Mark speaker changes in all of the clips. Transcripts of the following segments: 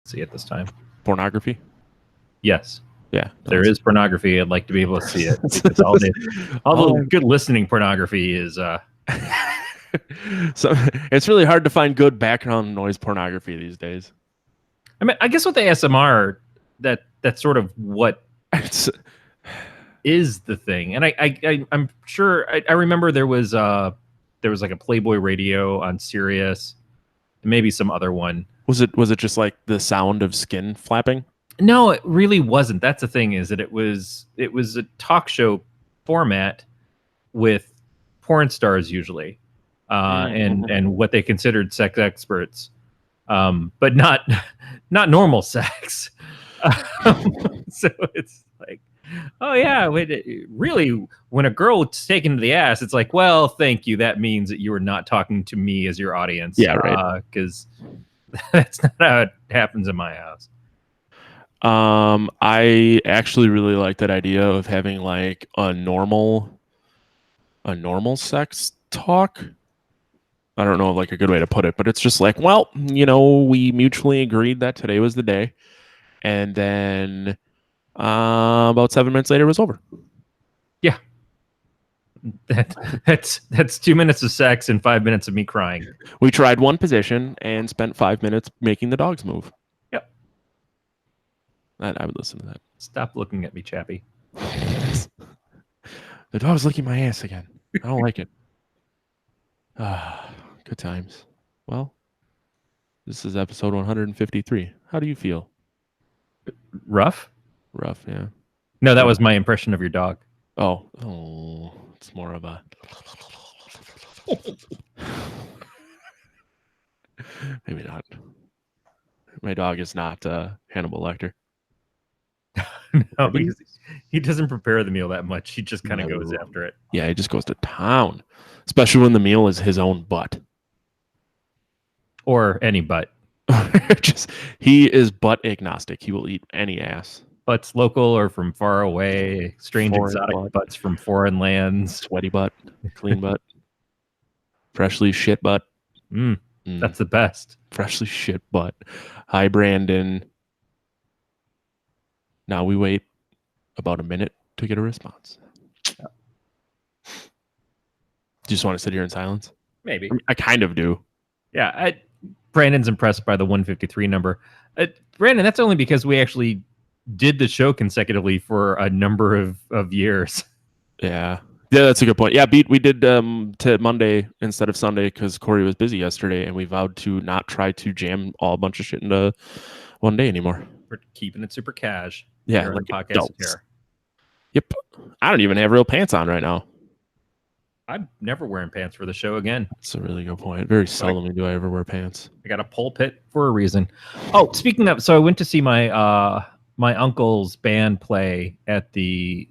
Speaker 1: see at this time.
Speaker 2: Pornography?
Speaker 1: Yes.
Speaker 2: Yeah.
Speaker 1: There is pornography. I'd like to be able to see it. Because all the good listening pornography is...
Speaker 2: So it's really hard to find good background noise pornography these days.
Speaker 1: I mean, I guess with the ASMR, that's sort of what is the thing. And I'm sure I remember there was like a Playboy Radio on Sirius, and maybe some other one.
Speaker 2: Was it just like the sound of skin flapping?
Speaker 1: No, it really wasn't. That's the thing, is that it was a talk show format with porn stars usually, and what they considered sex experts, but not normal sex. So it's like, oh yeah, really, when a girl is taken to the ass, it's like, well, thank you. That means that you are not talking to me as your audience.
Speaker 2: Yeah, right.
Speaker 1: Because that's not how it happens in my house.
Speaker 2: I actually really like that idea of having like a normal sex talk. I don't know like a good way to put it, but it's just like, well, we mutually agreed that today was the day, and then about 7 minutes later it was over.
Speaker 1: Yeah, that's 2 minutes of sex and 5 minutes of me crying.
Speaker 2: We tried one position and spent 5 minutes making the dogs move.
Speaker 1: Yep.
Speaker 2: I would listen to that.
Speaker 1: Stop looking at me, Chappie.
Speaker 2: The dog's licking my ass again. I don't like it. Good times. Well, this is episode 153. How do you feel?
Speaker 1: Rough,
Speaker 2: yeah.
Speaker 1: No, that was my impression of your dog.
Speaker 2: Oh, it's more of a... Maybe not. My dog is not Hannibal Lecter.
Speaker 1: No, because he doesn't prepare the meal that much. He just kind of goes after it.
Speaker 2: Yeah, he just goes to town, especially when the meal is his own butt.
Speaker 1: Or any butt.
Speaker 2: He is butt agnostic. He will eat any ass.
Speaker 1: Butts local or from far away, strange exotic butts from foreign lands.
Speaker 2: Sweaty butt, clean butt, freshly shit butt.
Speaker 1: That's the best.
Speaker 2: Freshly shit butt. Hi, Brandon. Now we wait about a minute to get a response. Do you just want to sit here in silence?
Speaker 1: Maybe.
Speaker 2: I kind of do.
Speaker 1: Yeah. Brandon's impressed by the 153 number. Brandon, that's only because we actually did the show consecutively for a number of years.
Speaker 2: Yeah, that's a good point. Yeah, we did to Monday instead of Sunday because Corey was busy yesterday, and we vowed to not try to jam a bunch of shit into one day anymore.
Speaker 1: We're keeping it super cash.
Speaker 2: Yeah, like podcast here. Yep. I don't even have real pants on right now.
Speaker 1: I'm never wearing pants for the show again.
Speaker 2: That's a really good point. Very seldomly do I ever wear pants.
Speaker 1: I got a pulpit for a reason. Oh, speaking of, so I went to see my my uncle's band play at the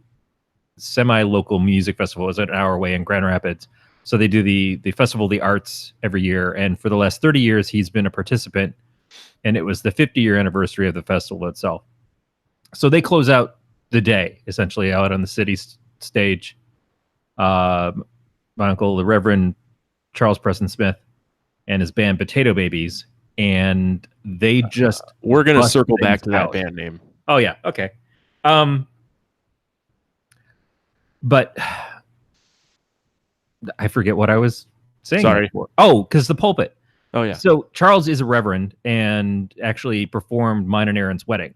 Speaker 1: semi-local music festival. It was an hour away in Grand Rapids. So they do the Festival of the Arts every year. And for the last 30 years, he's been a participant. And it was the 50-year anniversary of the festival itself. So they close out the day, essentially, out on the city stage. My uncle, the Reverend Charles Preston Smith, and his band Potato Babies. And they just...
Speaker 2: we're going to circle back to that band name.
Speaker 1: Oh, yeah. Okay. But I forget what I was saying.
Speaker 2: Sorry.
Speaker 1: Oh, because the pulpit.
Speaker 2: Oh, yeah.
Speaker 1: So Charles is a reverend and actually performed mine and Aaron's wedding.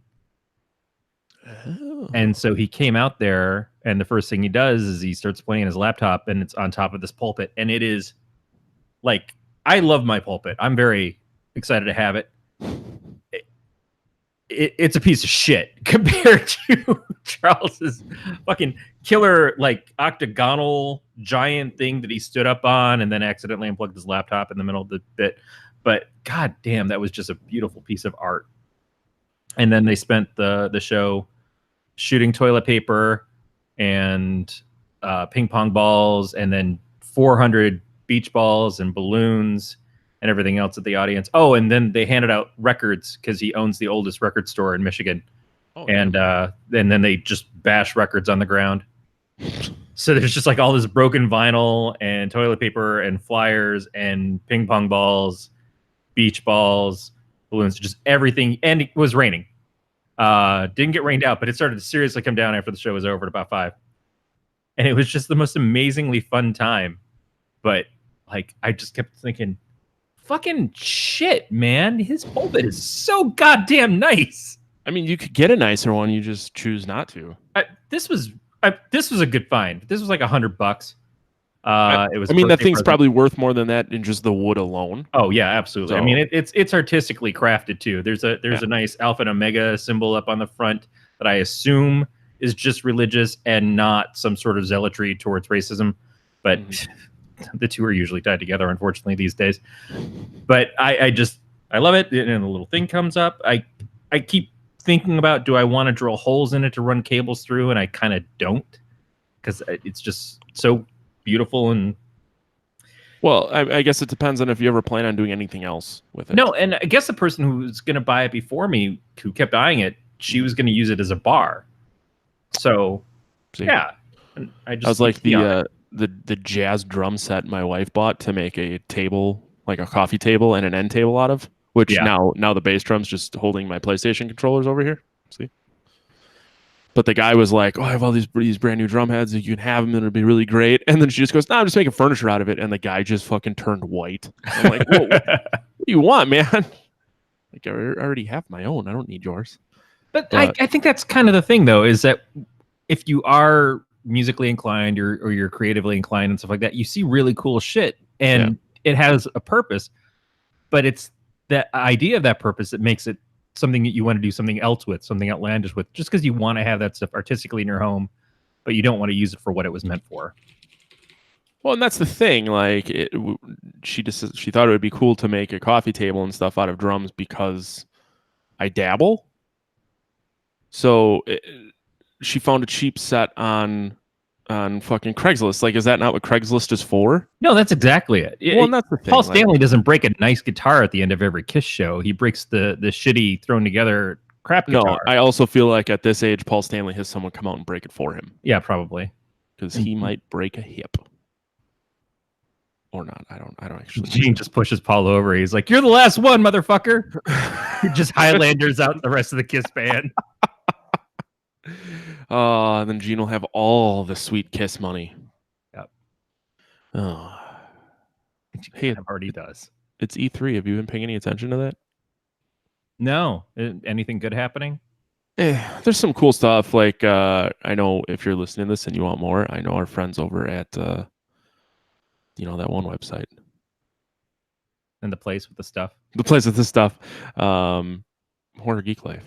Speaker 1: Oh. And so he came out there, and the first thing he does is he starts playing his laptop, and it's on top of this pulpit. And it is like, I love my pulpit. I'm very excited to have it. It's a piece of shit compared to Charles's fucking killer, like, octagonal giant thing that he stood up on and then accidentally unplugged his laptop in the middle of the bit. But god damn, that was just a beautiful piece of art. And then they spent the show shooting toilet paper and ping pong balls, and then 400 beach balls and balloons and everything else at the audience. Oh, and then they handed out records because he owns the oldest record store in Michigan. Oh, and then they just bash records on the ground. So there's just like all this broken vinyl and toilet paper and flyers and ping pong balls, beach balls, balloons, just everything, and it was raining. Didn't get rained out, but it started to seriously come down after the show was over at about 5. And it was just the most amazingly fun time. But like, I just kept thinking, fucking shit, man. His pulpit is so goddamn nice.
Speaker 2: I mean, you could get a nicer one. You just choose not to.
Speaker 1: This was a good find. This was like $100. It was.
Speaker 2: I mean, that thing's probably worth more than that in just the wood alone.
Speaker 1: Oh yeah, absolutely.
Speaker 2: So,
Speaker 1: I mean, it's artistically crafted too. There's a nice alpha and omega symbol up on the front that I assume is just religious and not some sort of zealotry towards racism. But the two are usually tied together, unfortunately, these days. But I love it, and the little thing comes up. I keep thinking about, do I want to drill holes in it to run cables through, and I kind of don't, because it's just so beautiful. And
Speaker 2: well, I guess it depends on if you ever plan on doing anything else with it.
Speaker 1: No, and I guess the person who was going to buy it before me, who kept eyeing it, she was going to use it as a bar. So, yeah. And I was
Speaker 2: like the jazz drum set my wife bought to make a table, like a coffee table and an end table out of, which now the bass drum's just holding my PlayStation controllers over here. See? But the guy was like, "Oh, I have all these brand new drum heads. You can have them, and it'll be really great." And then she just goes, "No, I'm just making furniture out of it." And the guy just fucking turned white. I'm like, "Whoa, what do you want, man?" Like, I already have my own. I don't need yours.
Speaker 1: But I think that's kind of the thing, though, is that if you are musically inclined or you're creatively inclined and stuff like that, you see really cool shit, and it has a purpose. But it's that idea of that purpose that makes it something that you want to do something else with, something outlandish with, just because you want to have that stuff artistically in your home, but you don't want to use it for what it was meant for.
Speaker 2: Well, and that's the thing. Like, she thought it would be cool to make a coffee table and stuff out of drums because I dabble. So she found a cheap set on fucking Craigslist. Like, is that not what Craigslist is for?
Speaker 1: No, that's exactly it.
Speaker 2: Well, and that's the thing.
Speaker 1: Paul Stanley doesn't break a nice guitar at the end of every Kiss show. He breaks the shitty thrown together crap guitar.
Speaker 2: No, I also feel like at this age, Paul Stanley has someone come out and break it for him.
Speaker 1: Yeah, probably.
Speaker 2: Because he might break a hip. Or not. I don't actually.
Speaker 1: Gene just pushes Paul over. He's like, "You're the last one, motherfucker." He just Highlanders out the rest of the Kiss band.
Speaker 2: And then Gene will have all the sweet Kiss money.
Speaker 1: Yep.
Speaker 2: Oh.
Speaker 1: Hey, it already does.
Speaker 2: It's E3. Have you been paying any attention to that?
Speaker 1: No. Anything good happening?
Speaker 2: There's some cool stuff. Like, I know if you're listening to this and you want more, I know our friends over at, that one website.
Speaker 1: And the place with the stuff.
Speaker 2: The place with the stuff. Horror Geek Life.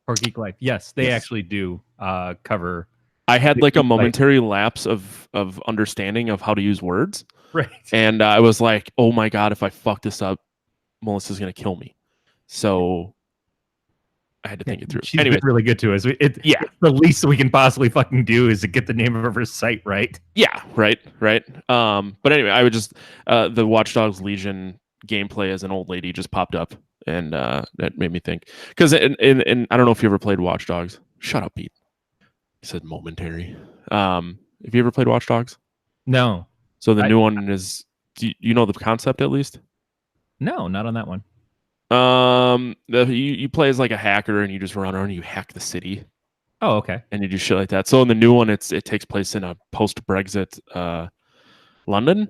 Speaker 1: Or Geek Life. Yes, they actually do cover.
Speaker 2: I had like a momentary lapse of understanding of how to use words.
Speaker 1: Right.
Speaker 2: And I was like, oh my God, if I fuck this up, Melissa's going to kill me. So I had to think it through.
Speaker 1: She's been really good to us. The least we can possibly fucking do is to get the name of her site right.
Speaker 2: Yeah, right. But anyway, I would just, the Watch Dogs Legion gameplay as an old lady just popped up. And that made me think, because in I don't know if you ever played Watch Dogs. Shut up, Pete. He said momentary. Have you ever played Watch Dogs?
Speaker 1: No.
Speaker 2: So the new one is. Do you know the concept at least?
Speaker 1: No, not on that one.
Speaker 2: You play as like a hacker and you just run around and you hack the city.
Speaker 1: Oh, okay.
Speaker 2: And you do shit like that. So in the new one, it takes place in a post-Brexit London.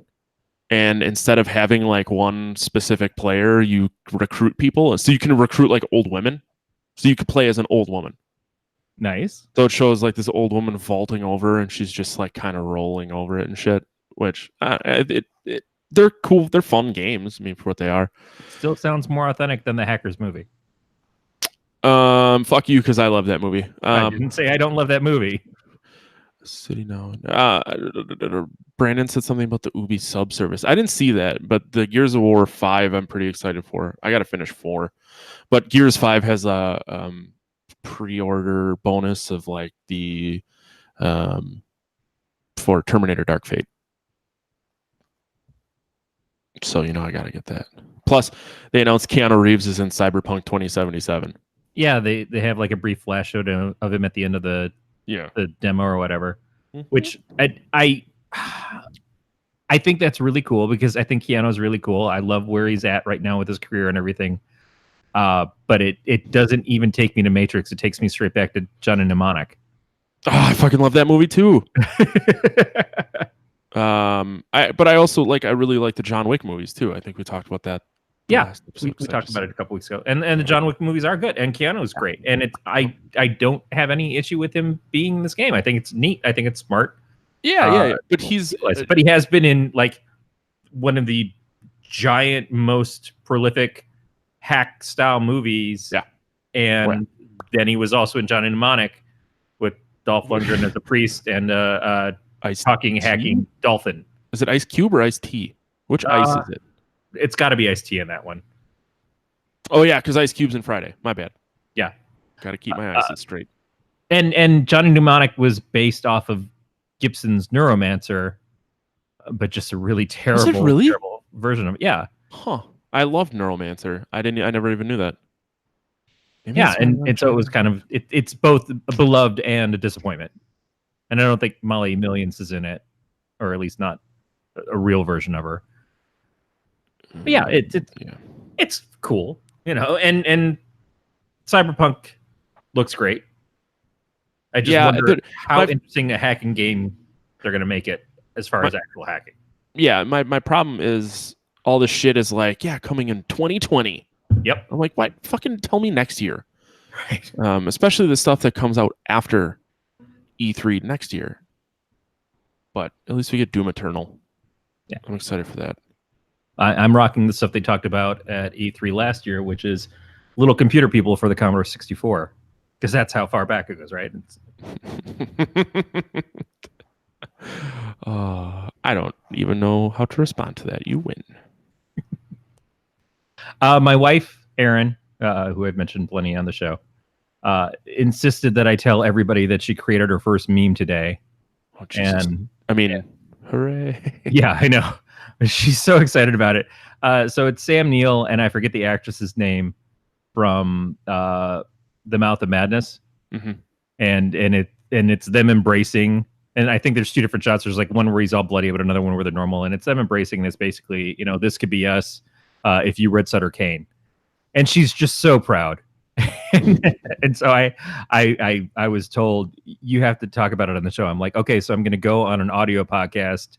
Speaker 2: And instead of having like one specific player, you recruit people. So you can recruit like old women. So you could play as an old woman.
Speaker 1: Nice.
Speaker 2: So it shows like this old woman vaulting over and she's just like kind of rolling over it and shit. Which they're cool. They're fun games. I mean, for what they are.
Speaker 1: Still sounds more authentic than the Hackers movie.
Speaker 2: Fuck you, because I love that movie.
Speaker 1: I didn't say I don't love that movie.
Speaker 2: City now. Brandon said something about the Ubi subservice. I didn't see that, but the Gears of War 5 I'm pretty excited for. I got to finish 4. But Gears 5 has a pre-order bonus of like the for Terminator Dark Fate. So, I got to get that. Plus, they announced Keanu Reeves is in Cyberpunk 2077.
Speaker 1: Yeah, they have like a brief flash show of him at the end of the demo or whatever, which I think that's really cool because I think Keanu's really cool. I love where he's at right now with his career and everything. But it doesn't even take me to Matrix. It takes me straight back to John and Mnemonic.
Speaker 2: Oh, I fucking love that movie too. But I also I really like the John Wick movies too. I think we talked about that.
Speaker 1: Yeah, we talked about it a couple weeks ago, and the John Wick movies are good, and Keanu's great, and I don't have any issue with him being in this game. I think it's neat. I think it's smart.
Speaker 2: Yeah. But
Speaker 1: he has been in like one of the giant, most prolific hack style movies.
Speaker 2: Yeah,
Speaker 1: and then he was also in John and Mnemonic with Dolph Lundgren as a priest and talking hacking dolphin.
Speaker 2: Is it Ice Cube or Ice T? Which ice is it?
Speaker 1: It's got to be Ice T in that one.
Speaker 2: Oh yeah, because Ice Cube's in Friday. My bad.
Speaker 1: Yeah,
Speaker 2: got to keep my ices straight.
Speaker 1: And Johnny Mnemonic was based off of Gibson's Neuromancer, but just a really terrible, terrible version of it. Yeah.
Speaker 2: Huh. I loved Neuromancer. I never even knew that.
Speaker 1: Maybe and so it was kind of it's both a beloved and a disappointment. And I don't think Molly Millions is in it, or at least not a real version of her. But yeah, it's cool, and Cyberpunk looks great. I just wonder how interesting a hacking game they're going to make it as far as actual hacking.
Speaker 2: Yeah, my problem is all this shit is coming in 2020.
Speaker 1: Yep.
Speaker 2: I'm like, what? Fucking tell me next year.
Speaker 1: Right.
Speaker 2: Especially the stuff that comes out after E3 next year. But at least we get Doom Eternal.
Speaker 1: Yeah.
Speaker 2: I'm excited for that.
Speaker 1: I'm rocking the stuff they talked about at E3 last year, which is little computer people for the Commodore 64. Because that's how far back it goes, right?
Speaker 2: I don't even know how to respond to that. You win.
Speaker 1: My wife, Erin, who I've mentioned plenty on the show, insisted that I tell everybody that she created her first meme today.
Speaker 2: Oh, Jesus. And I mean, hooray.
Speaker 1: Yeah, I know. She's so excited about it. So it's Sam Neill, and I forget the actress's name from The Mouth of Madness.
Speaker 2: Mm-hmm.
Speaker 1: And it's them embracing. And I think there's two different shots. There's like one where he's all bloody, but another one where they're normal. And it's them embracing this basically, this could be us if you read Sutter Kane. And she's just so proud. And so I was told, you have to talk about it on the show. I'm like, okay, so I'm going to go on an audio podcast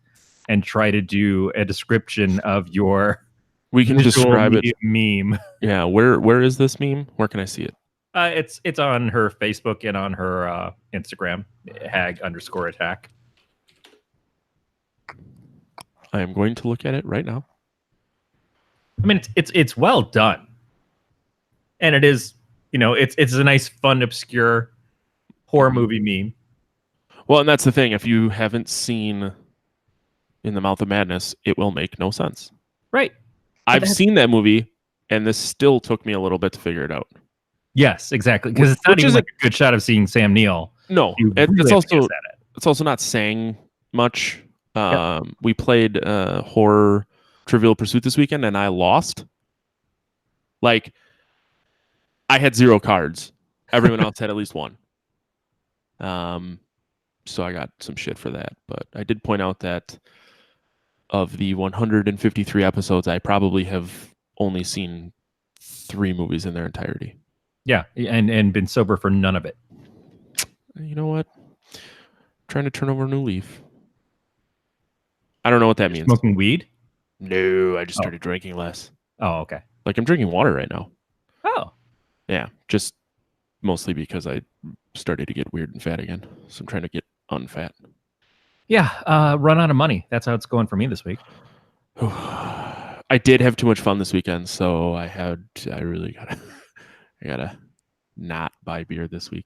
Speaker 1: and try to do a description of your
Speaker 2: we can describe it
Speaker 1: meme.
Speaker 2: Yeah. Where is this meme? Where can I see it?
Speaker 1: It's on her Facebook and on her Instagram, hag_attack.
Speaker 2: I am going to look at it right now.
Speaker 1: I mean, it's well done, and it is, it's a nice, fun, obscure horror movie meme.
Speaker 2: Well, and that's the thing. If you haven't seen In the Mouth of Madness, it will make no sense.
Speaker 1: Right.
Speaker 2: I've seen that movie, and this still took me a little bit to figure it out.
Speaker 1: Yes, exactly. Because it's not even like a good shot of seeing Sam Neill.
Speaker 2: No, it's also not saying much.
Speaker 1: Yep.
Speaker 2: We played horror Trivial Pursuit this weekend, and I lost. I had 0 cards. Everyone else had at least 1. So I got some shit for that. But I did point out that of the 153 episodes, I probably have only seen 3 movies in their entirety.
Speaker 1: Yeah, and been sober for none of it.
Speaker 2: You know what? I'm trying to turn over a new leaf. I don't know what that means.
Speaker 1: Smoking weed?
Speaker 2: No, I just started drinking less.
Speaker 1: Oh, okay.
Speaker 2: I'm drinking water right now.
Speaker 1: Oh.
Speaker 2: Yeah, just mostly because I started to get weird and fat again. So I'm trying to get unfat.
Speaker 1: Yeah, run out of money. That's how it's going for me this week.
Speaker 2: I did have too much fun this weekend, so I really gotta not buy beer this week.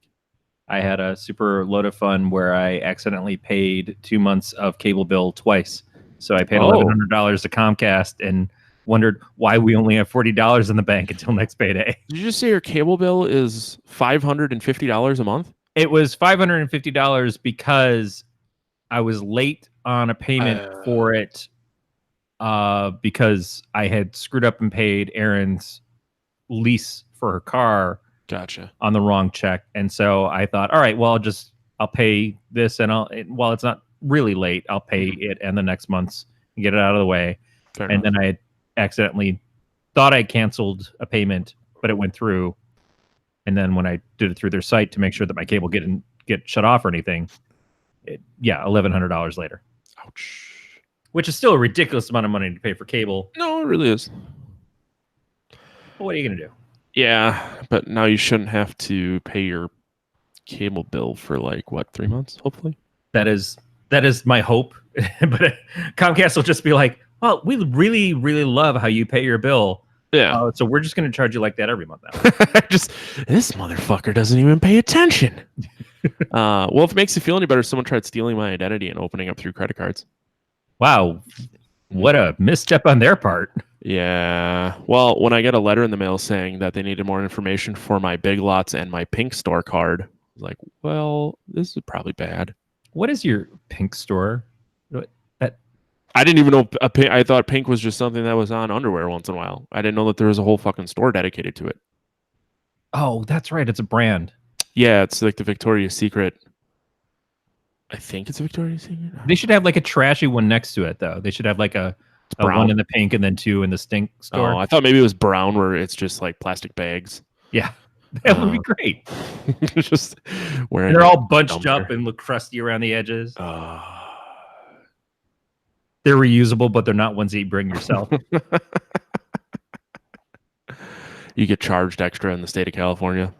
Speaker 1: I had a super load of fun where I accidentally paid 2 months of cable bill twice. So I paid $1,100 to Comcast and wondered why we only have $40 in the bank until next payday.
Speaker 2: Did you just say your cable bill is $550 a month?
Speaker 1: It was $550 because I was late on a payment for it because I had screwed up and paid Erin's lease for her car.
Speaker 2: Gotcha.
Speaker 1: On the wrong check. And so I thought, all right, well, I'll pay this and while it's not really late, I'll pay it and the next month's and get it out of the way.
Speaker 2: Fair
Speaker 1: and
Speaker 2: enough.
Speaker 1: Then I had accidentally thought I canceled a payment but it went through. And then when I did it through their site to make sure that my cable didn't get shut off or anything, $1,100 later,
Speaker 2: Ouch.
Speaker 1: which is still a ridiculous amount of money to pay for cable.
Speaker 2: No, it really is.
Speaker 1: But what are you gonna do?
Speaker 2: Yeah, but now you shouldn't have to pay your cable bill for like what, 3 months? Hopefully.
Speaker 1: That is my hope. But Comcast will just be like, "Well, we really, really love how you pay your bill.
Speaker 2: Yeah.
Speaker 1: So we're just going to charge you like that every month now."
Speaker 2: Just this motherfucker doesn't even pay attention. Well, if it makes you feel any better, someone tried stealing my identity and opening up through credit cards.
Speaker 1: Wow, what a misstep on their part.
Speaker 2: Yeah. Well, when I get a letter in the mail saying that they needed more information for my Big Lots and my Pink Store card, I was like, well, this is probably bad.
Speaker 1: What is your Pink Store?
Speaker 2: I didn't even know. I thought Pink was just something that was on underwear once in a while. I didn't know that there was a whole fucking store dedicated to it.
Speaker 1: Oh, that's right. It's a brand.
Speaker 2: Yeah, it's like the Victoria's Secret. I think it's a Victoria's Secret.
Speaker 1: They should have like a trashy one next to it, though. They should have like a one in the pink and then two in the stink store.
Speaker 2: Oh, I thought maybe it was brown where it's just like plastic bags.
Speaker 1: Yeah, that would be great.
Speaker 2: Just wearing.
Speaker 1: They're all bunched up and look crusty around the edges. They're reusable, but they're not ones that you bring yourself.
Speaker 2: You get charged extra in the state of California.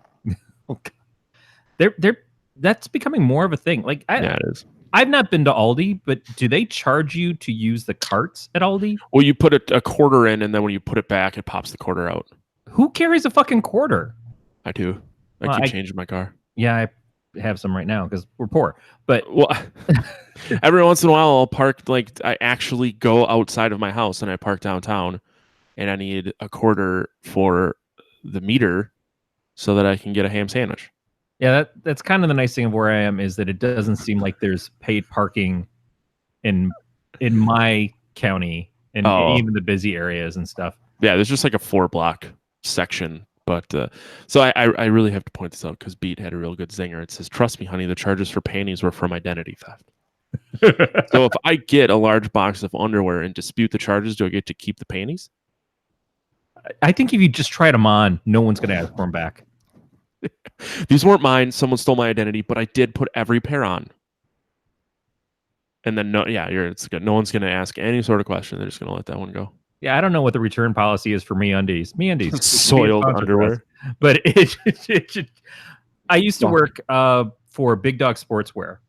Speaker 1: That's becoming more of a thing. Like,
Speaker 2: yeah, it is.
Speaker 1: I've not been to Aldi, but do they charge you to use the carts at Aldi?
Speaker 2: Well, you put a quarter in, and then when you put it back, it pops the quarter out.
Speaker 1: Who carries a fucking quarter?
Speaker 2: I do. I keep changing my car.
Speaker 1: Yeah, I have some right now because we're poor. But
Speaker 2: well, every once in a while, I'll park. Like, I actually go outside of my house and I park downtown, and I need a quarter for the meter so that I can get a ham sandwich.
Speaker 1: Yeah, that's kind of the nice thing of where I am is that it doesn't seem like there's paid parking in my county and even the busy areas and stuff.
Speaker 2: Yeah, there's just like a 4-block section. But so I really have to point this out because Beat had a real good zinger. It says, "Trust me, honey, the charges for panties were from identity theft." So if I get a large box of underwear and dispute the charges, do I get to keep the panties?
Speaker 1: I think if you just tried them on, no one's going to ask for them back.
Speaker 2: These weren't mine. Someone stole my identity, but I did put every pair on. And then it's good. No one's going to ask any sort of question. They're just going to let that one go.
Speaker 1: Yeah, I don't know what the return policy is for MeUndies. MeUndies,
Speaker 2: soiled underwear.
Speaker 1: But I used to work for Big Dog Sportswear.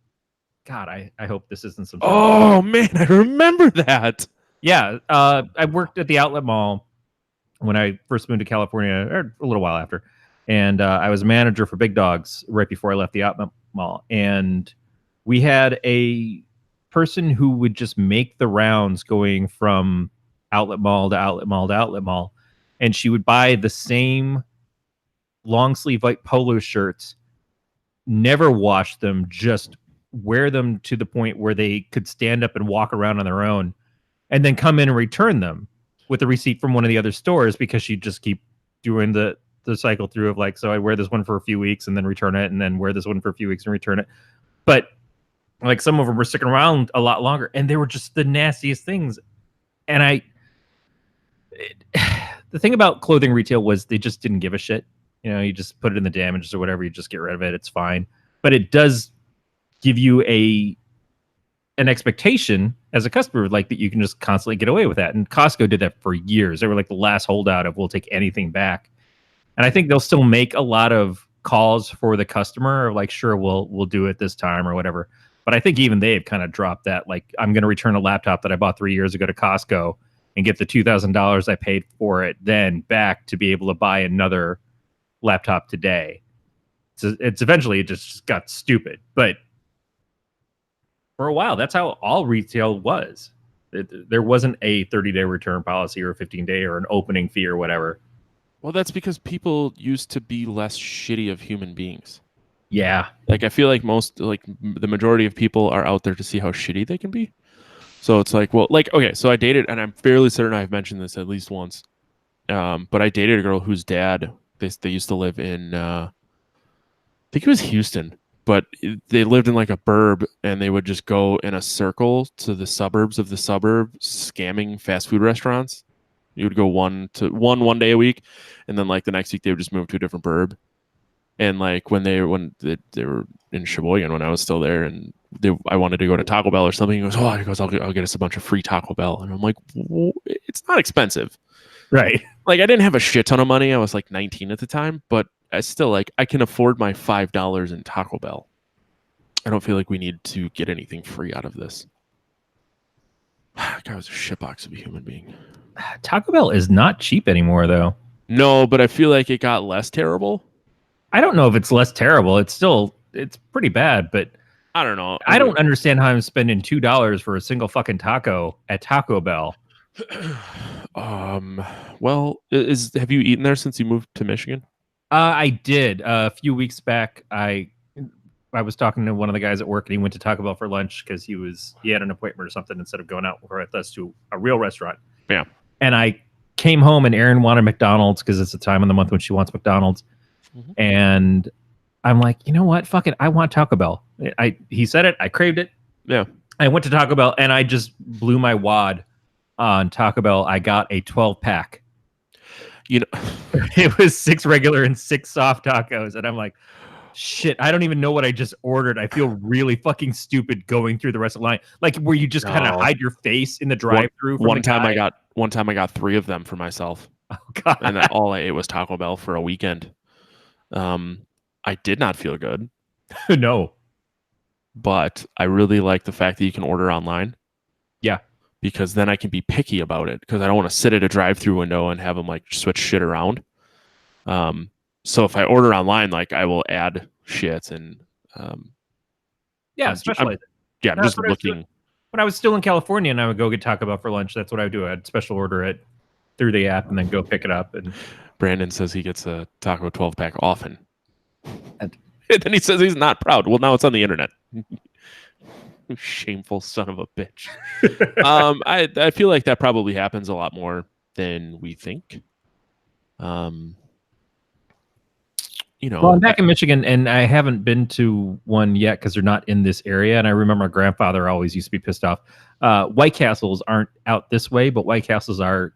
Speaker 1: God, I hope this isn't some.
Speaker 2: Oh man, I remember that.
Speaker 1: Yeah, I worked at the outlet mall when I first moved to California, or a little while after, and I was a manager for Big Dogs right before I left the outlet mall. And we had a person who would just make the rounds going from outlet mall to outlet mall to outlet mall, and she would buy the same long sleeve white polo shirts, never wash them, just wear them to the point where they could stand up and walk around on their own, and then come in and return them with a receipt from one of the other stores, because she'd just keep doing the cycle through of like, so I wear this one for a few weeks and then return it, and then wear this one for a few weeks and return it. But like, some of them were sticking around a lot longer, and they were just the nastiest things. And the thing about clothing retail was they just didn't give a shit. You know, you just put it in the damages or whatever, you just get rid of it. It's fine. But it does give you an expectation as a customer, like, that you can just constantly get away with that. And Costco did that for years. They were like the last holdout of, we'll take anything back. And I think they'll still make a lot of calls for the customer, like, sure, we'll do it this time or whatever. But I think even they've kind of dropped that. Like, I'm going to return a laptop that I bought 3 years ago to Costco and get the $2,000 I paid for it then back to be able to buy another laptop today. So it's eventually, it just got stupid. But for a while, that's how all retail was. There wasn't a 30-day return policy or a 15-day or an opening fee or whatever.
Speaker 2: Well, that's because people used to be less shitty of human beings.
Speaker 1: Yeah.
Speaker 2: Like, I feel like the majority of people are out there to see how shitty they can be. So it's like, well, like, okay, so I dated, and I'm fairly certain I've mentioned this at least once, but I dated a girl whose dad, they used to live in, I think it was Houston, but they lived in like a burb, and they would just go in a circle to the suburbs of the suburb, scamming fast food restaurants. You would go one day a week, and then like the next week they would just move to a different burb. And like when they were in Sheboygan when I was still there, and I wanted to go to Taco Bell or something, he goes, I'll get us a bunch of free Taco Bell, and I'm like, well, it's not expensive,
Speaker 1: Right?
Speaker 2: Like I didn't have a shit ton of money. I was like 19 at the time, but I still like I can afford my $5 in Taco Bell. I don't feel like we need to get anything free out of this. God, I was a shitbox of a human being.
Speaker 1: Taco Bell is not cheap anymore, though.
Speaker 2: No, but I feel like it got less terrible.
Speaker 1: I don't know if it's less terrible. It's pretty bad, but
Speaker 2: I don't know.
Speaker 1: I don't understand how I'm spending $2 for a single fucking taco at Taco Bell.
Speaker 2: Well, have you eaten there since you moved to Michigan?
Speaker 1: I did a few weeks back. I was talking to one of the guys at work, and he went to Taco Bell for lunch because he had an appointment or something instead of going out with us to a real restaurant.
Speaker 2: Yeah.
Speaker 1: And I came home, and Erin wanted McDonald's because it's the time of the month when she wants McDonald's. Mm-hmm. And I'm like, you know what? Fuck it. I want Taco Bell. He said it. I craved it.
Speaker 2: Yeah.
Speaker 1: I went to Taco Bell, and I just blew my wad on Taco Bell. I got a 12-pack.
Speaker 2: You know,
Speaker 1: it was 6 regular and 6 soft tacos, and I'm like, shit, I don't even know what I just ordered. I feel really fucking stupid going through the rest of the line, like where you just kind of hide your face in the drive-through.
Speaker 2: One time I got 3 of them for myself.
Speaker 1: Oh god!
Speaker 2: And all I ate was Taco Bell for a weekend. I did not feel good.
Speaker 1: No,
Speaker 2: but I really like the fact that you can order online.
Speaker 1: Yeah.
Speaker 2: Because then I can be picky about it because I don't want to sit at a drive-through window and have them like switch shit around. So if I order online, like I will add shit and
Speaker 1: specialize it.
Speaker 2: Yeah, I'm just looking.
Speaker 1: When I was still in California and I would go get Taco Bell for lunch, that's what I would do. I'd special order it through the app and then go pick it up. And
Speaker 2: Brandon says he gets a Taco 12-pack often. And then he says he's not proud. Well, now it's on the internet. Shameful son of a bitch. I feel like that probably happens a lot more than we think.
Speaker 1: Well, I'm back in Michigan, and I haven't been to one yet because they're not in this area. And I remember my grandfather always used to be pissed off. White Castles aren't out this way, but White Castles are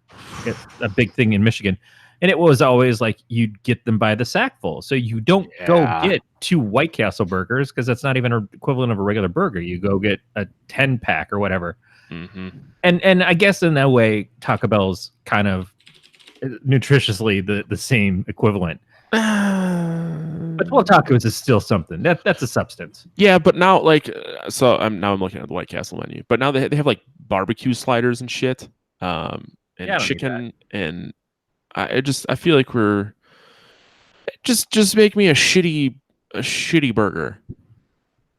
Speaker 1: a big thing in Michigan. And it was always like you'd get them by the sackful. So you don't go get 2 White Castle burgers because that's not even an equivalent of a regular burger. You go get a 10-pack or whatever.
Speaker 2: Mm-hmm.
Speaker 1: And I guess in that way, Taco Bell's kind of nutritiously the same equivalent. But 12 tacos is still something. That's a substance.
Speaker 2: Yeah, but now I'm looking at the White Castle menu. But now they have like barbecue sliders and shit, and chicken and. I feel like we're just make me a shitty burger.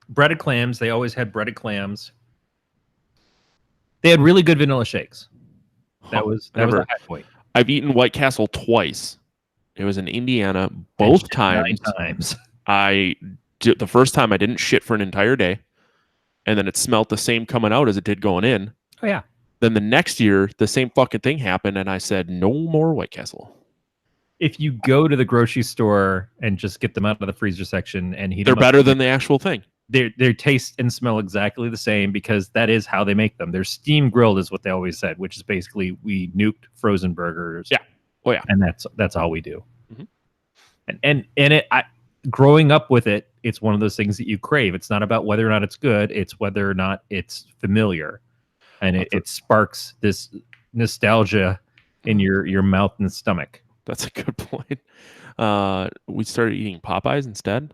Speaker 1: Breaded clams. They always had breaded clams. They had really good vanilla shakes. That was the high point.
Speaker 2: I've eaten White Castle twice. It was in Indiana. Both times.
Speaker 1: 9 times.
Speaker 2: The first time I didn't shit for an entire day, and then it smelled the same coming out as it did going in.
Speaker 1: Oh yeah.
Speaker 2: Then the next year, the same fucking thing happened, and I said, no more White Castle.
Speaker 1: If you go to the grocery store and just get them out of the freezer section and heat
Speaker 2: them up, they're better than the actual thing.
Speaker 1: They taste and smell exactly the same because that is how they make them. They're steam grilled is what they always said, which is basically we nuked frozen burgers.
Speaker 2: Yeah. Oh, yeah.
Speaker 1: And that's all we do. Mm-hmm. Growing up with it, it's one of those things that you crave. It's not about whether or not it's good. It's whether or not it's familiar. And it sparks this nostalgia in your mouth and stomach.
Speaker 2: That's a good point. We started eating Popeyes instead.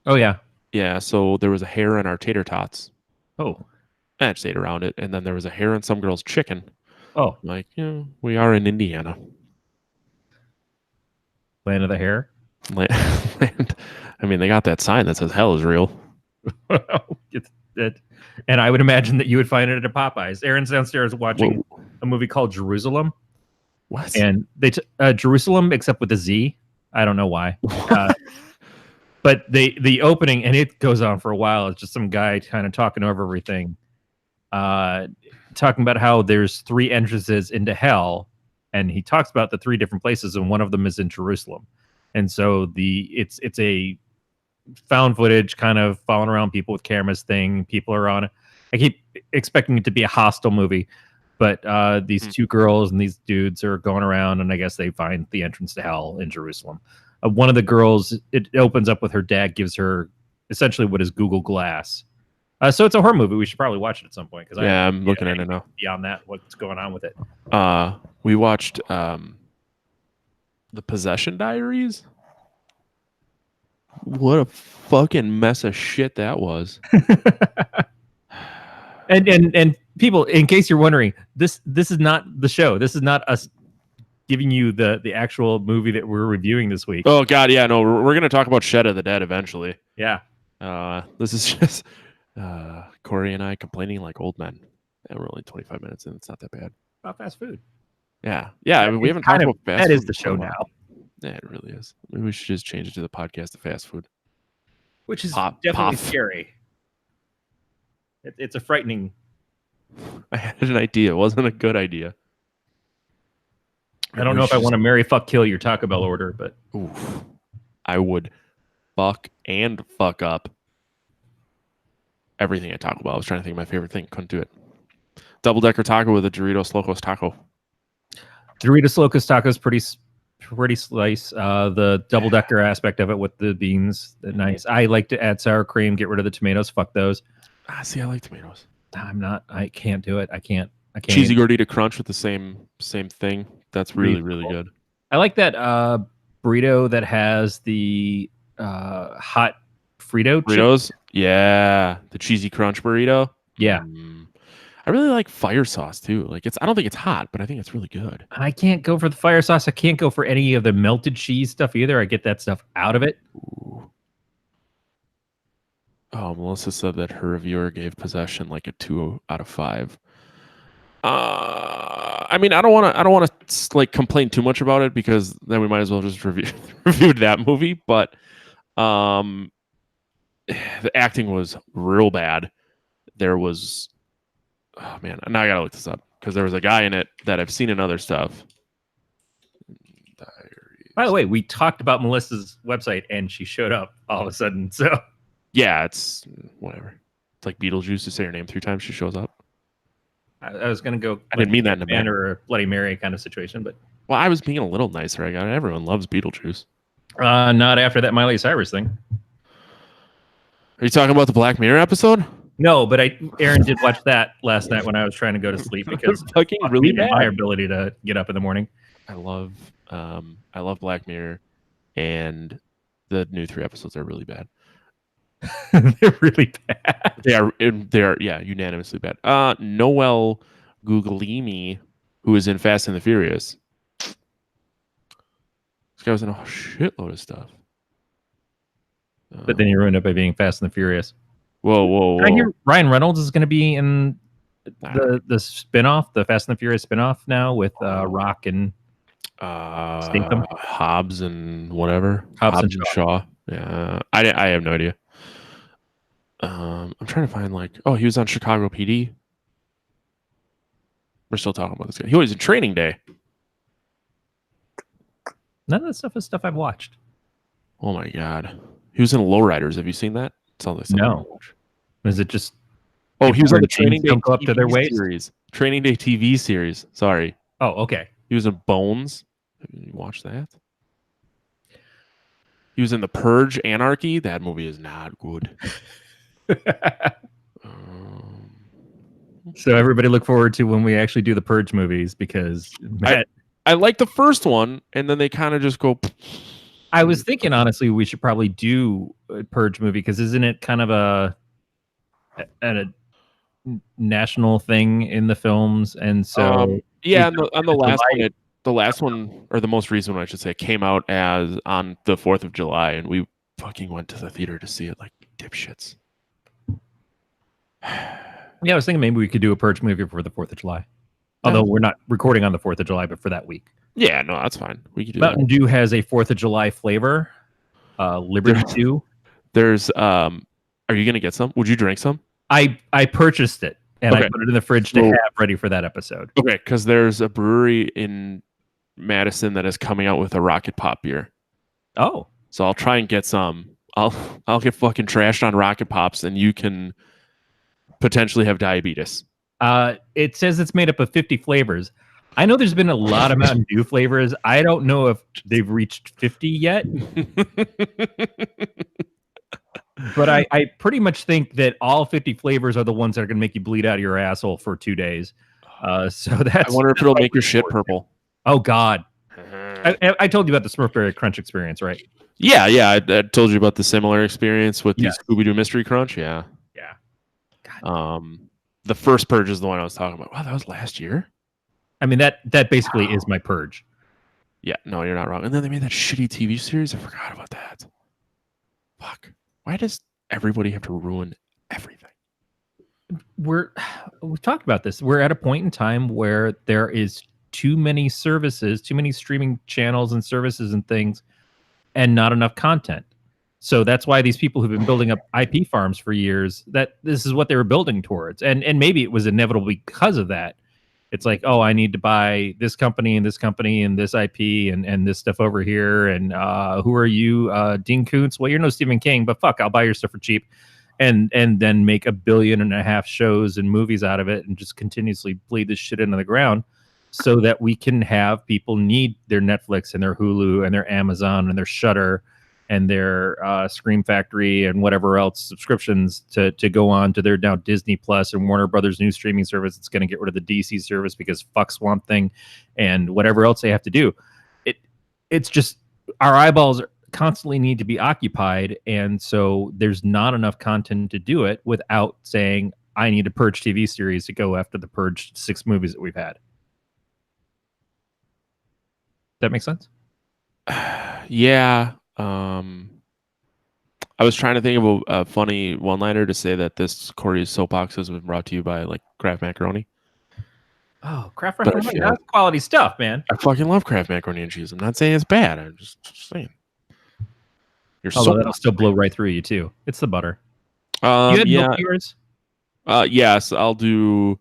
Speaker 1: Oh, yeah.
Speaker 2: Yeah, so there was a hair in our tater tots.
Speaker 1: Oh.
Speaker 2: I just ate around it. And then there was a hair in some girl's chicken.
Speaker 1: Oh.
Speaker 2: Like, we are in Indiana.
Speaker 1: Land of the hair?
Speaker 2: Land. I mean, they got that sign that says hell is real.
Speaker 1: And I would imagine that you would find it at a Popeyes. Aaron's downstairs watching a movie called Jerusalem.
Speaker 2: What?
Speaker 1: And they Jerusalem, except with a Z. I don't know why. But the opening, and it goes on for a while. It's just some guy kind of talking over everything, talking about how there's 3 entrances into hell, and he talks about the 3 different places, and one of them is in Jerusalem. And so it's a found footage kind of following around people with cameras thing. People are on it. I keep expecting it to be a Hostel movie, But these two girls and these dudes are going around, and I guess they find the entrance to hell in Jerusalem. One of the girls, it opens up with her dad gives her essentially what is Google Glass. So it's a horror movie. We should probably watch it at some point because
Speaker 2: I'm looking at it now.
Speaker 1: Beyond that, what's going on with it?
Speaker 2: We watched the Possession Diaries. What a fucking mess of shit that was.
Speaker 1: And people, in case you're wondering, this is not the show. This is not us giving you the actual movie that we're reviewing this week.
Speaker 2: Oh God, yeah, no, we're gonna talk about Shed of the Dead eventually.
Speaker 1: Yeah.
Speaker 2: This is just Corey and I complaining like old men. And we're only 25 minutes in. It's not that bad.
Speaker 1: About fast food.
Speaker 2: Yeah. I mean, we haven't talked about fast food.
Speaker 1: That is the show now.
Speaker 2: Yeah, it really is. Maybe we should just change it to the podcast of fast food.
Speaker 1: Which is definitely scary. It's a frightening.
Speaker 2: I had an idea. It wasn't a good idea.
Speaker 1: I don't know if I want to marry, fuck, kill your Taco Bell order, but
Speaker 2: oof, I would fuck up everything at Taco Bell. I was trying to think of my favorite thing. Couldn't do it. Double-decker taco with a Doritos Locos taco.
Speaker 1: Doritos Locos taco is pretty slice. The double-decker aspect of it with the beans, nice. I like to add sour cream, get rid of the tomatoes. Fuck those.
Speaker 2: See, I like tomatoes.
Speaker 1: I can't do it. I can't.
Speaker 2: Cheesy gordita crunch with the same thing. That's really good.
Speaker 1: I like that burrito that has the hot Fritos.
Speaker 2: Chip. Yeah, the cheesy crunch burrito.
Speaker 1: Yeah.
Speaker 2: I really like fire sauce too. Like I don't think it's hot, but I think it's really good.
Speaker 1: I can't go for the fire sauce. I can't go for any of the melted cheese stuff either. I get that stuff out of it.
Speaker 2: Ooh. Oh, Melissa said that her reviewer gave Possession like a 2 out of 5. I mean, I don't want to like complain too much about it because then we might as well just review that movie. But the acting was real bad. There was, oh man, now I gotta look this up because there was a guy in it that I've seen in other stuff. Diaries.
Speaker 1: By the way, we talked about Melissa's website and she showed up all of a sudden. So
Speaker 2: yeah, it's whatever. It's like Beetlejuice. To say her name 3 times, she shows up.
Speaker 1: I was going to go.
Speaker 2: I didn't mean that in a bad
Speaker 1: or a Bloody Mary kind of situation, but
Speaker 2: well, I was being a little nicer. I got it. Everyone loves Beetlejuice.
Speaker 1: Not after that Miley Cyrus thing.
Speaker 2: Are you talking about the Black Mirror episode?
Speaker 1: No, but Aaron did watch that last night when I was trying to go to sleep because
Speaker 2: fucking really bad.
Speaker 1: My ability to get up in the morning.
Speaker 2: I love Black Mirror, and the new 3 episodes are really bad.
Speaker 1: They're really bad.
Speaker 2: They are unanimously bad. Noel Guglielmi, who is in Fast and the Furious. This guy was in a shitload of stuff.
Speaker 1: But then you ruined it by being Fast and the Furious.
Speaker 2: Whoa.
Speaker 1: I hear Ryan Reynolds is going to be in the spin-off, the Fast and the Furious spin-off now with Rock and Statham.
Speaker 2: Hobbs and whatever.
Speaker 1: Hobbs and
Speaker 2: Shaw. Yeah, I have no idea. I'm trying to find he was on Chicago PD. We're still talking about this guy. He was in Training Day.
Speaker 1: None of that stuff is stuff I've watched.
Speaker 2: Oh my god, he was in Lowriders. Have you seen that?
Speaker 1: No. Is it just?
Speaker 2: Oh, he was on the Training Day
Speaker 1: go up to their waist?
Speaker 2: series. Training Day TV series. Sorry.
Speaker 1: Oh, okay.
Speaker 2: He was in Bones. Have you watched that? He was in The Purge, Anarchy. That movie is not good.
Speaker 1: So everybody look forward to when we actually do the Purge movies because
Speaker 2: I like the first one, and then they kind of just go.
Speaker 1: I was thinking honestly we should probably do a Purge movie because isn't it kind of a national thing in the films? And so
Speaker 2: on the last one, the last one or the most recent one I should say came out as on the 4th of July, and we fucking went to the theater to see it like dipshits.
Speaker 1: Yeah, I was thinking maybe we could do a Purge movie for the 4th of July. Although we're not recording on the 4th of July, but for that week.
Speaker 2: Yeah, no, that's fine. We could do
Speaker 1: Mountain Dew has a 4th of July flavor. Liberty Dew.
Speaker 2: There's are you gonna get some? Would you drink some?
Speaker 1: I purchased it and I put it in the fridge to have ready for that episode.
Speaker 2: Okay, because there's a brewery in Madison that is coming out with a Rocket Pop beer.
Speaker 1: Oh.
Speaker 2: So I'll try and get some. I'll get fucking trashed on Rocket Pops and you can potentially have diabetes.
Speaker 1: It says it's made up of 50 flavors. I know there's been a lot of Mountain Dew flavors. I don't know if they've reached 50 yet, but I pretty much think that all 50 flavors are the ones that are going to make you bleed out of your asshole for 2 days. So that's.
Speaker 2: I wonder if it'll make your shit purple.
Speaker 1: Oh God! I told you about the Smurfberry Crunch experience, right?
Speaker 2: Yeah. I told you about the similar experience with the Scooby-Doo Mystery Crunch. Yeah. God. The first purge is the one I was talking about. Wow, that was last year.
Speaker 1: I mean that basically is my purge.
Speaker 2: Yeah, no, you're not wrong. And then they made that shitty TV series. I forgot about that. Fuck. Why does everybody have to ruin everything?
Speaker 1: We've talked about this. We're at a point in time where there is too many services, too many streaming channels and services and things, and not enough content. So that's why these people who've been building up IP farms for years, that this is what they were building towards. And maybe it was inevitable because of that. It's like, oh, I need to buy this company and this IP and this stuff over here. And who are you? Dean Koontz? Well, you're no Stephen King, but fuck, I'll buy your stuff for cheap. And then make 1.5 billion shows and movies out of it and just continuously bleed this shit into the ground so that we can have people need their Netflix and their Hulu and their Amazon and their Shudder and their Scream Factory and whatever else subscriptions to go on to their now Disney Plus and Warner Brothers new streaming service. It's going to get rid of the DC service because fuck Swamp Thing and whatever else they have to do. It's just our eyeballs constantly need to be occupied, and so there's not enough content to do it without saying I need a Purge TV series to go after the Purge 6 movies that we've had. That makes sense?
Speaker 2: Yeah. I was trying to think of a funny one-liner to say that this Corey's Soapbox has been brought to you by like Kraft Macaroni.
Speaker 1: Oh, Kraft Macaroni, that's quality stuff, man.
Speaker 2: I fucking love Kraft Macaroni and cheese. I'm not saying it's bad. I'm just saying.
Speaker 1: Although that'll still blow right through you too. It's the butter. You had milk yours?
Speaker 2: Yes, I'll do.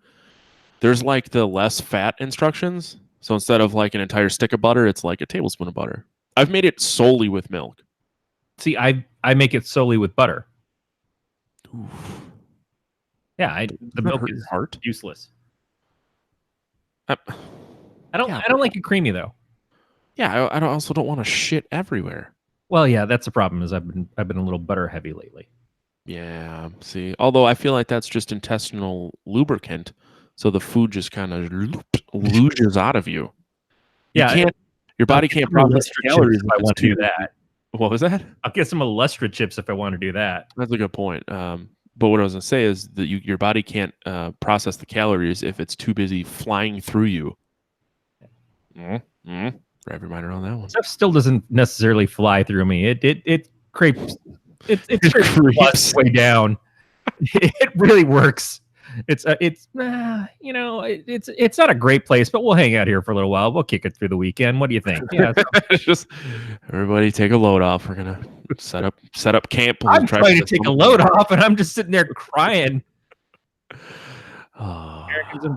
Speaker 2: There's like the less fat instructions. So instead of like an entire stick of butter, it's like a tablespoon of butter. I've made it solely with milk.
Speaker 1: See, I make it solely with butter.
Speaker 2: Oof.
Speaker 1: Yeah, the milk is useless. I don't like it creamy though.
Speaker 2: Yeah, I also don't want to shit everywhere.
Speaker 1: Well, yeah, that's the problem. Is I've been a little butter heavy lately.
Speaker 2: Yeah, see, although I feel like that's just intestinal lubricant, so the food just kind of loses out of you. Your body can't process calories if I want to do that. What was that?
Speaker 1: I'll get some Illustra chips if I want to do that.
Speaker 2: That's a good point. But what I was going to say is that your body can't process the calories if it's too busy flying through you. Wrap your mind around that one.
Speaker 1: Stuff still doesn't necessarily fly through me. It creeps. It creeps way down. It really works. It's not a great place, but we'll hang out here for a little while. We'll kick it through the weekend. What do you think? Yeah,
Speaker 2: just everybody take a load off. We're gonna set up camp.
Speaker 1: I'm trying to take a load off, and I'm just sitting there crying. Why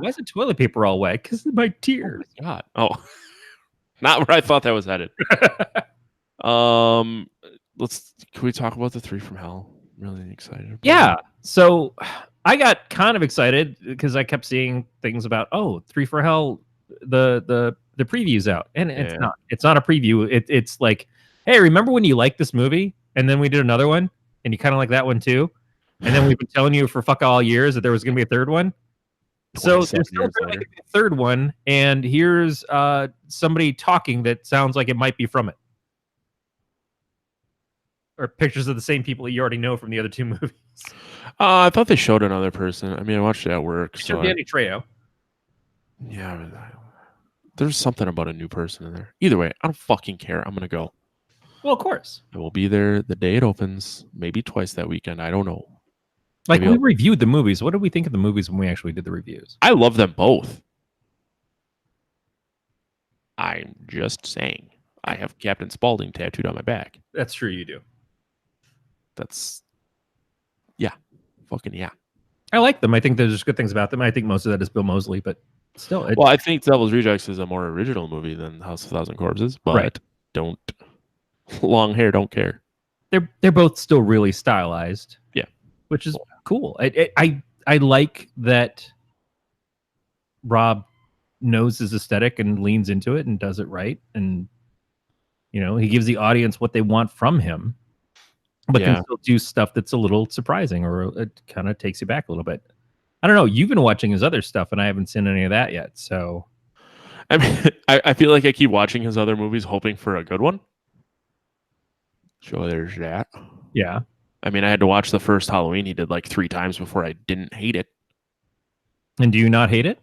Speaker 1: is the toilet paper all wet? Because of my tears.
Speaker 2: Oh, God. Oh, not where I thought that was headed. Can we talk about the 3 from Hell? I'm really excited about
Speaker 1: it. So I got kind of excited because I kept seeing things about 3 for Hell, the previews out, and it's not a preview. It's like, hey, remember when you liked this movie, and then we did another one, and you kind of like that one too, and then we've been telling you for fuck all years that there was going to be a third one. So there's still going to be a third one, and here's somebody talking that sounds like it might be from it. Or pictures of the same people that you already know from the other 2 movies.
Speaker 2: I thought they showed another person. I mean, I watched it at work.
Speaker 1: Showed Danny Trejo.
Speaker 2: Yeah, there's something about a new person in there. Either way, I don't fucking care. I'm gonna go.
Speaker 1: Well, of course.
Speaker 2: I will be there the day it opens. Maybe twice that weekend. I don't know.
Speaker 1: Like, we reviewed the movies. What did we think of the movies when we actually did the reviews?
Speaker 2: I love them both. I'm just saying. I have Captain Spaulding tattooed on my back.
Speaker 1: That's true, you do.
Speaker 2: Fucking yeah.
Speaker 1: I like them. I think there's good things about them. I think most of that is Bill Moseley, but still.
Speaker 2: Well, I think Devil's Rejects is a more original movie than House of a Thousand Corpses, but don't. Long hair, don't care.
Speaker 1: They're both still really stylized.
Speaker 2: Yeah.
Speaker 1: Which is cool. I like that Rob knows his aesthetic and leans into it and does it right, and he gives the audience what they want from him, but can
Speaker 2: Yeah.
Speaker 1: still do stuff that's a little surprising, or it kind of takes you back a little bit. I don't know. You've been watching his other stuff, and I haven't seen any of that yet. So
Speaker 2: I mean, I feel like I keep watching his other movies hoping for a good one. So there's that.
Speaker 1: yeah.
Speaker 2: I mean, I had to watch the first Halloween he did like 3 times before I didn't hate it.
Speaker 1: And do you not hate it?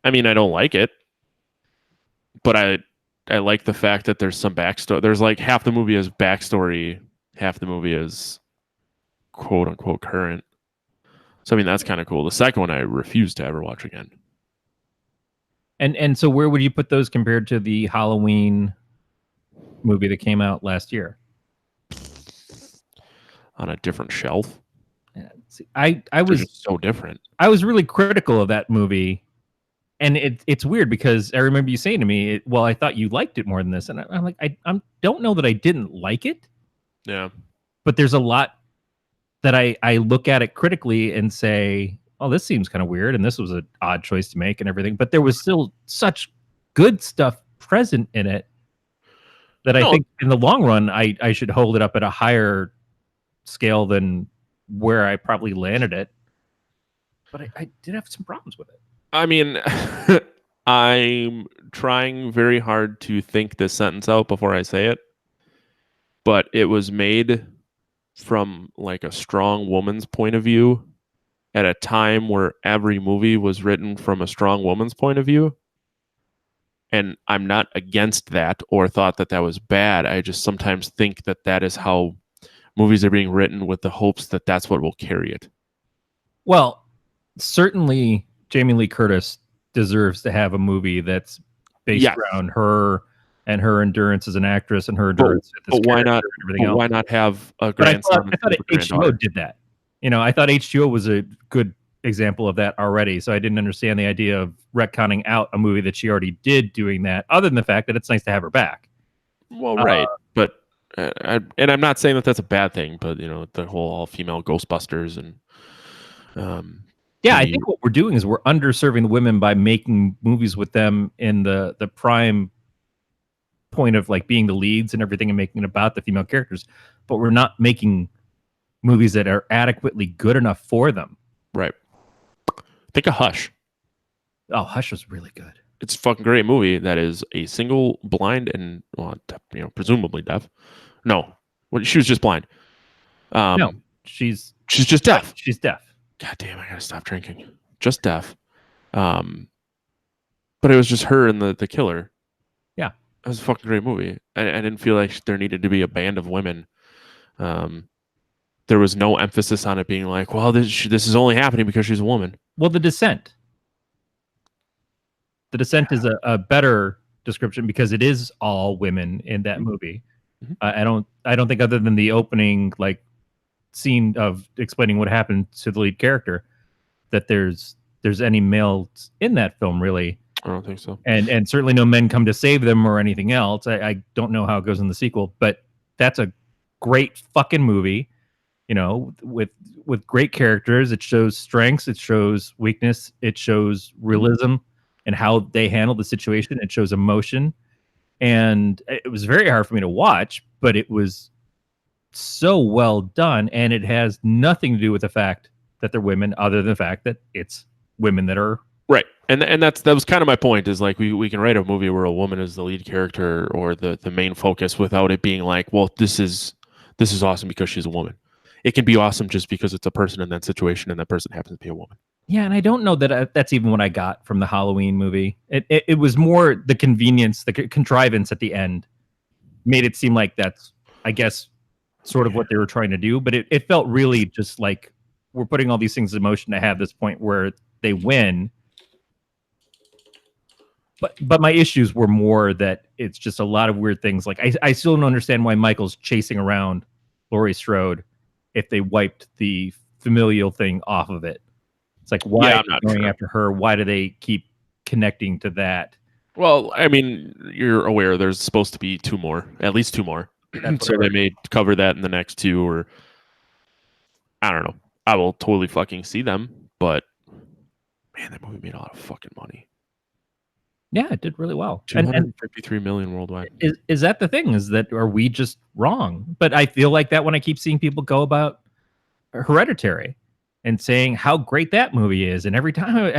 Speaker 2: I mean, I don't like it, but I like the fact that there's some backstory. There's like half the movie is backstory, half the movie is quote unquote current. So I mean, that's kind of cool. The second one I refuse to ever watch again.
Speaker 1: And so where would you put those compared to the Halloween movie that came out last year?
Speaker 2: On a different shelf.
Speaker 1: Yeah, see, I
Speaker 2: They're
Speaker 1: was
Speaker 2: just so different.
Speaker 1: I was really critical of that movie, and it's weird because I remember you saying to me, "Well, I thought you liked it more than this," and I'm like, I don't know that I didn't like it,
Speaker 2: Yeah.
Speaker 1: but there's a lot that I look at it critically and say, "Oh, this seems kind of weird, and this was an odd choice to make, and everything." But there was still such good stuff present in it that I
Speaker 2: No,
Speaker 1: think in the long run, I should hold it up at a higher scale than where I probably landed it. But I did have some problems with it.
Speaker 2: I mean, I'm trying very hard to think this sentence out before I say it, but it was made from like a strong woman's point of view at a time where every movie was written from a strong woman's point of view. And I'm not against that or thought that that was bad. I just sometimes think that that is how movies are being written with the hopes that that's what will carry it.
Speaker 1: Well, certainly Jamie Lee Curtis deserves to have a movie that's based
Speaker 2: Yes.
Speaker 1: around her and her endurance as an actress and her endurance at this
Speaker 2: But why
Speaker 1: character
Speaker 2: not?
Speaker 1: and everything
Speaker 2: But
Speaker 1: else.
Speaker 2: why not have a
Speaker 1: But I
Speaker 2: grandson?
Speaker 1: thought
Speaker 2: and a
Speaker 1: H2O
Speaker 2: granddaughter?
Speaker 1: did that. I thought H2O was a good example of that already. So I didn't understand the idea of retconning out a movie that she already did doing that, other than the fact that it's nice to have her back.
Speaker 2: Well, right, but and I'm not saying that that's a bad thing, but the whole all-female Ghostbusters and
Speaker 1: Yeah, I think what we're doing is we're underserving the women by making movies with them in the prime point of like being the leads and everything and making it about the female characters, but we're not making movies that are adequately good enough for them.
Speaker 2: right. Think of Hush.
Speaker 1: Oh, Hush was really good.
Speaker 2: It's a fucking great movie that is a single blind and presumably deaf. No, well, she was just blind.
Speaker 1: No, she's
Speaker 2: just deaf.
Speaker 1: She's deaf.
Speaker 2: God damn, I gotta stop drinking. Just deaf. But it was just her and the killer.
Speaker 1: Yeah,
Speaker 2: it was a fucking great movie. I didn't feel like there needed to be a band of women. There was no emphasis on it being like, well, this is only happening because she's a woman.
Speaker 1: Well, The Descent. The Descent is a better description because it is all women in that movie.
Speaker 2: Mm-hmm.
Speaker 1: I don't think other than the opening like scene of explaining what happened to the lead character that there's any males in that film really.
Speaker 2: I don't think so.
Speaker 1: And certainly no men come to save them or anything else. I don't know how it goes in the sequel, but that's a great fucking movie. With great characters. It shows strengths, it shows weakness, it shows realism and how they handle the situation. It shows emotion. And it was very hard for me to watch, but it was so well done. And it has nothing to do with the fact that they're women, other than the fact that it's women that are
Speaker 2: right. And that was kind of my point, is like we can write a movie where a woman is the lead character or the main focus without it being like, well, this is awesome because she's a woman. It can be awesome just because it's a person in that situation and that person happens to be a woman.
Speaker 1: Yeah, and I don't know that that's even what I got from the Halloween movie. It was more the convenience, the contrivance at the end made it seem like that's, I guess, sort of what they were trying to do. But it felt really just like we're putting all these things in motion to have this point where they win. But my issues were more that it's just a lot of weird things. Like I still don't understand why Michael's chasing around Laurie Strode if they wiped the familial thing off of it. It's like, why are they going after her? Why do they keep connecting to that?
Speaker 2: Well, I mean, you're aware there's supposed to be at least two more. So they may cover that in the next two, or I don't know. I will totally fucking see them, but Man, that movie made a lot of fucking money.
Speaker 1: Yeah, it did really well. And
Speaker 2: 253 million worldwide.
Speaker 1: is that the thing? Is that are we just wrong? But I feel like that when I keep seeing people go about Hereditary and saying how great that movie is, and every time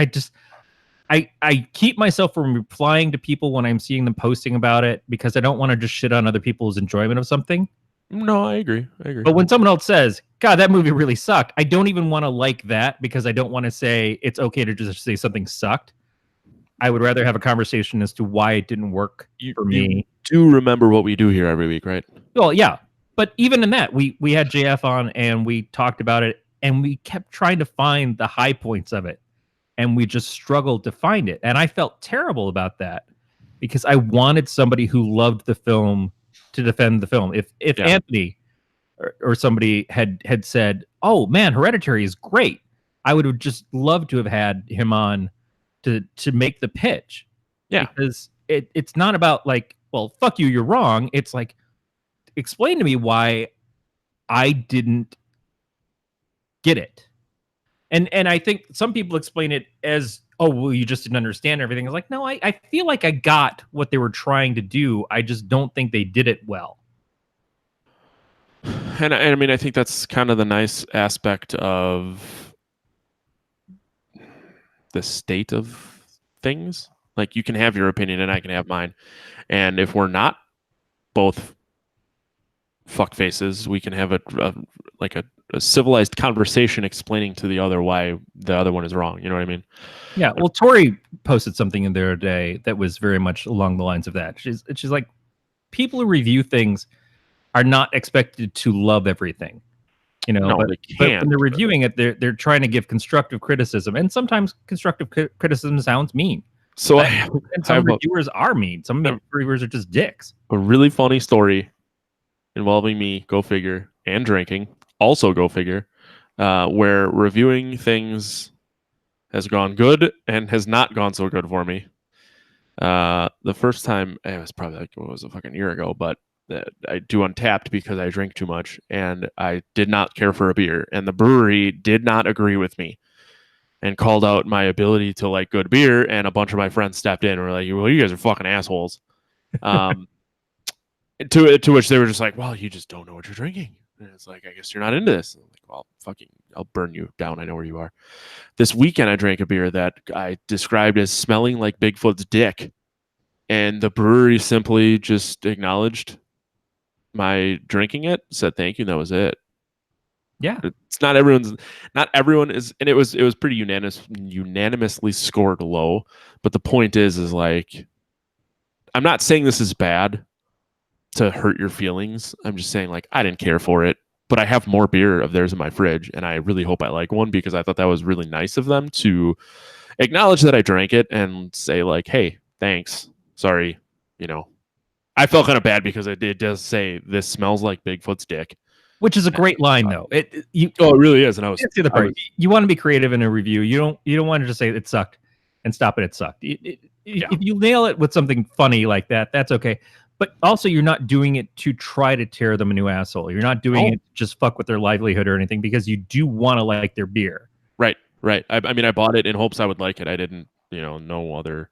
Speaker 1: I keep myself from replying to people when I'm seeing them posting about it because I don't want to just shit on other people's enjoyment of something.
Speaker 2: No, I agree. I agree.
Speaker 1: But when someone else says, "God, that movie really sucked," I don't even want to like that because I don't want to say it's okay to just say something sucked. I would rather have a conversation as to why it didn't work for me.
Speaker 2: You do remember what we do here every week, right?
Speaker 1: Well, yeah. But even in that, we had JF on and we talked about it and we kept trying to find the high points of it. And we just struggled to find it. And I felt terrible about that because I wanted somebody who loved the film to defend the film. If Anthony or somebody had said, "Oh man, Hereditary is great," I would have just loved to have had him on to make the pitch.
Speaker 2: Yeah.
Speaker 1: Because it's not about like, well, fuck you, you're wrong. It's like, explain to me why I didn't get it. And I think some people explain it as, oh, well, you just didn't understand everything. It's like, no, I feel like I got what they were trying to do. I just don't think they did it well.
Speaker 2: And I mean, I think that's kind of the nice aspect of the state of things. Like, you can have your opinion and I can have mine. And if we're not both fuck faces, we can have a civilized conversation explaining to the other why the other one is wrong. You know what I mean?
Speaker 1: Yeah. Well, Tori posted something in there today that was very much along the lines of that. She's like, people who review things are not expected to love everything. You know,
Speaker 2: No,
Speaker 1: but
Speaker 2: they can't.
Speaker 1: when they're reviewing it, they're trying to give constructive criticism, and sometimes constructive criticism sounds mean.
Speaker 2: So
Speaker 1: and some reviewers are mean. Some reviewers are just dicks.
Speaker 2: A really funny story involving me, go figure, and drinking, also go figure, where reviewing things has gone good and has not gone so good for me. The first time, it was probably like, it was a fucking year ago, but I do Untapped because I drink too much, and I did not care for a beer, and the brewery did not agree with me and called out my ability to like good beer, and a bunch of my friends stepped in and were like, well, you guys are fucking assholes. To which they were just like, well, you just don't know what you're drinking. And it's like, I guess you're not into this. And I'm like, well, fucking, I'll burn you down. I know where you are. This weekend, I drank a beer that I described as smelling like Bigfoot's dick. And the brewery simply just acknowledged my drinking it, said thank you, and that was it.
Speaker 1: Yeah.
Speaker 2: It's not everyone is, and it was pretty unanimously scored low. But the point is like, I'm not saying this is bad to hurt your feelings. I'm just saying, like, I didn't care for it, but I have more beer of theirs in my fridge, and I really hope I like one because I thought that was really nice of them to acknowledge that I drank it and say, like, hey, thanks. Sorry. You know, I felt kind of bad because it does say this smells like Bigfoot's dick.
Speaker 1: Which is a great line, though. It
Speaker 2: really is. And I was
Speaker 1: the other part. You want to be creative in a review. You don't want to just say it sucked and stop it. It sucked. If you nail it with something funny like that, that's okay. But also, you're not doing it to try to tear them a new asshole. You're not doing it to just fuck with their livelihood or anything because you do want to like their beer.
Speaker 2: Right. I mean, I bought it in hopes I would like it. I didn't, no other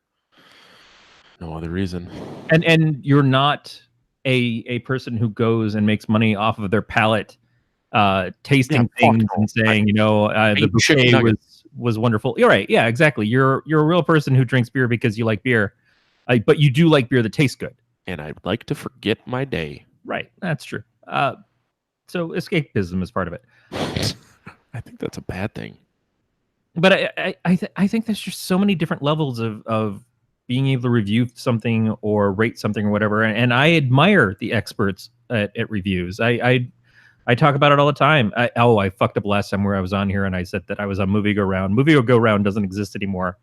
Speaker 2: reason.
Speaker 1: And you're not a person who goes and makes money off of their palate, tasting things and saying, the buffet was wonderful. You're right. Yeah, exactly. You're a real person who drinks beer because you like beer, but you do like beer that tastes good.
Speaker 2: And I'd like to forget my day.
Speaker 1: Right. That's true. So escapism is part of it.
Speaker 2: I think that's a bad thing.
Speaker 1: But I think there's just so many different levels of being able to review something or rate something or whatever. And I admire the experts at reviews. I talk about it all the time. I fucked up last time where I was on here and I said that I was on Movie Go Round. Movie Go Round doesn't exist anymore.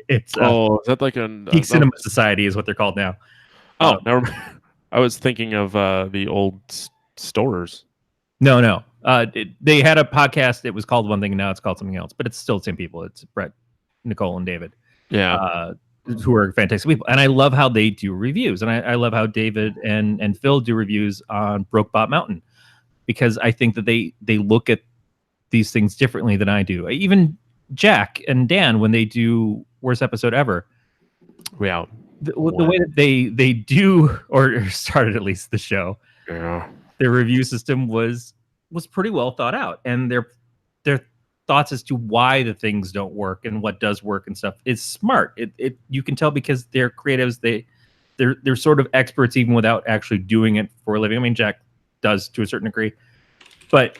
Speaker 1: It's
Speaker 2: is that like a
Speaker 1: Geek Cinema Society is what they're called now.
Speaker 2: Oh, never mind. I was thinking of the old stores.
Speaker 1: No. They had a podcast. It was called one thing, and now it's called something else. But it's still the same people. It's Brett, Nicole, and David.
Speaker 2: Yeah,
Speaker 1: who are fantastic people. And I love how they do reviews, and I love how David and Phil do reviews on Brokebot Mountain, because I think that they look at these things differently than I do. Even Jack and Dan when they do worst episode ever.
Speaker 2: Yeah.
Speaker 1: The way that they do or started at least the show.
Speaker 2: Yeah.
Speaker 1: Their review system was pretty well thought out, and their thoughts as to why the things don't work and what does work and stuff is smart. It you can tell because they're creatives. They're sort of experts even without actually doing it for a living. I mean, Jack does to a certain degree, but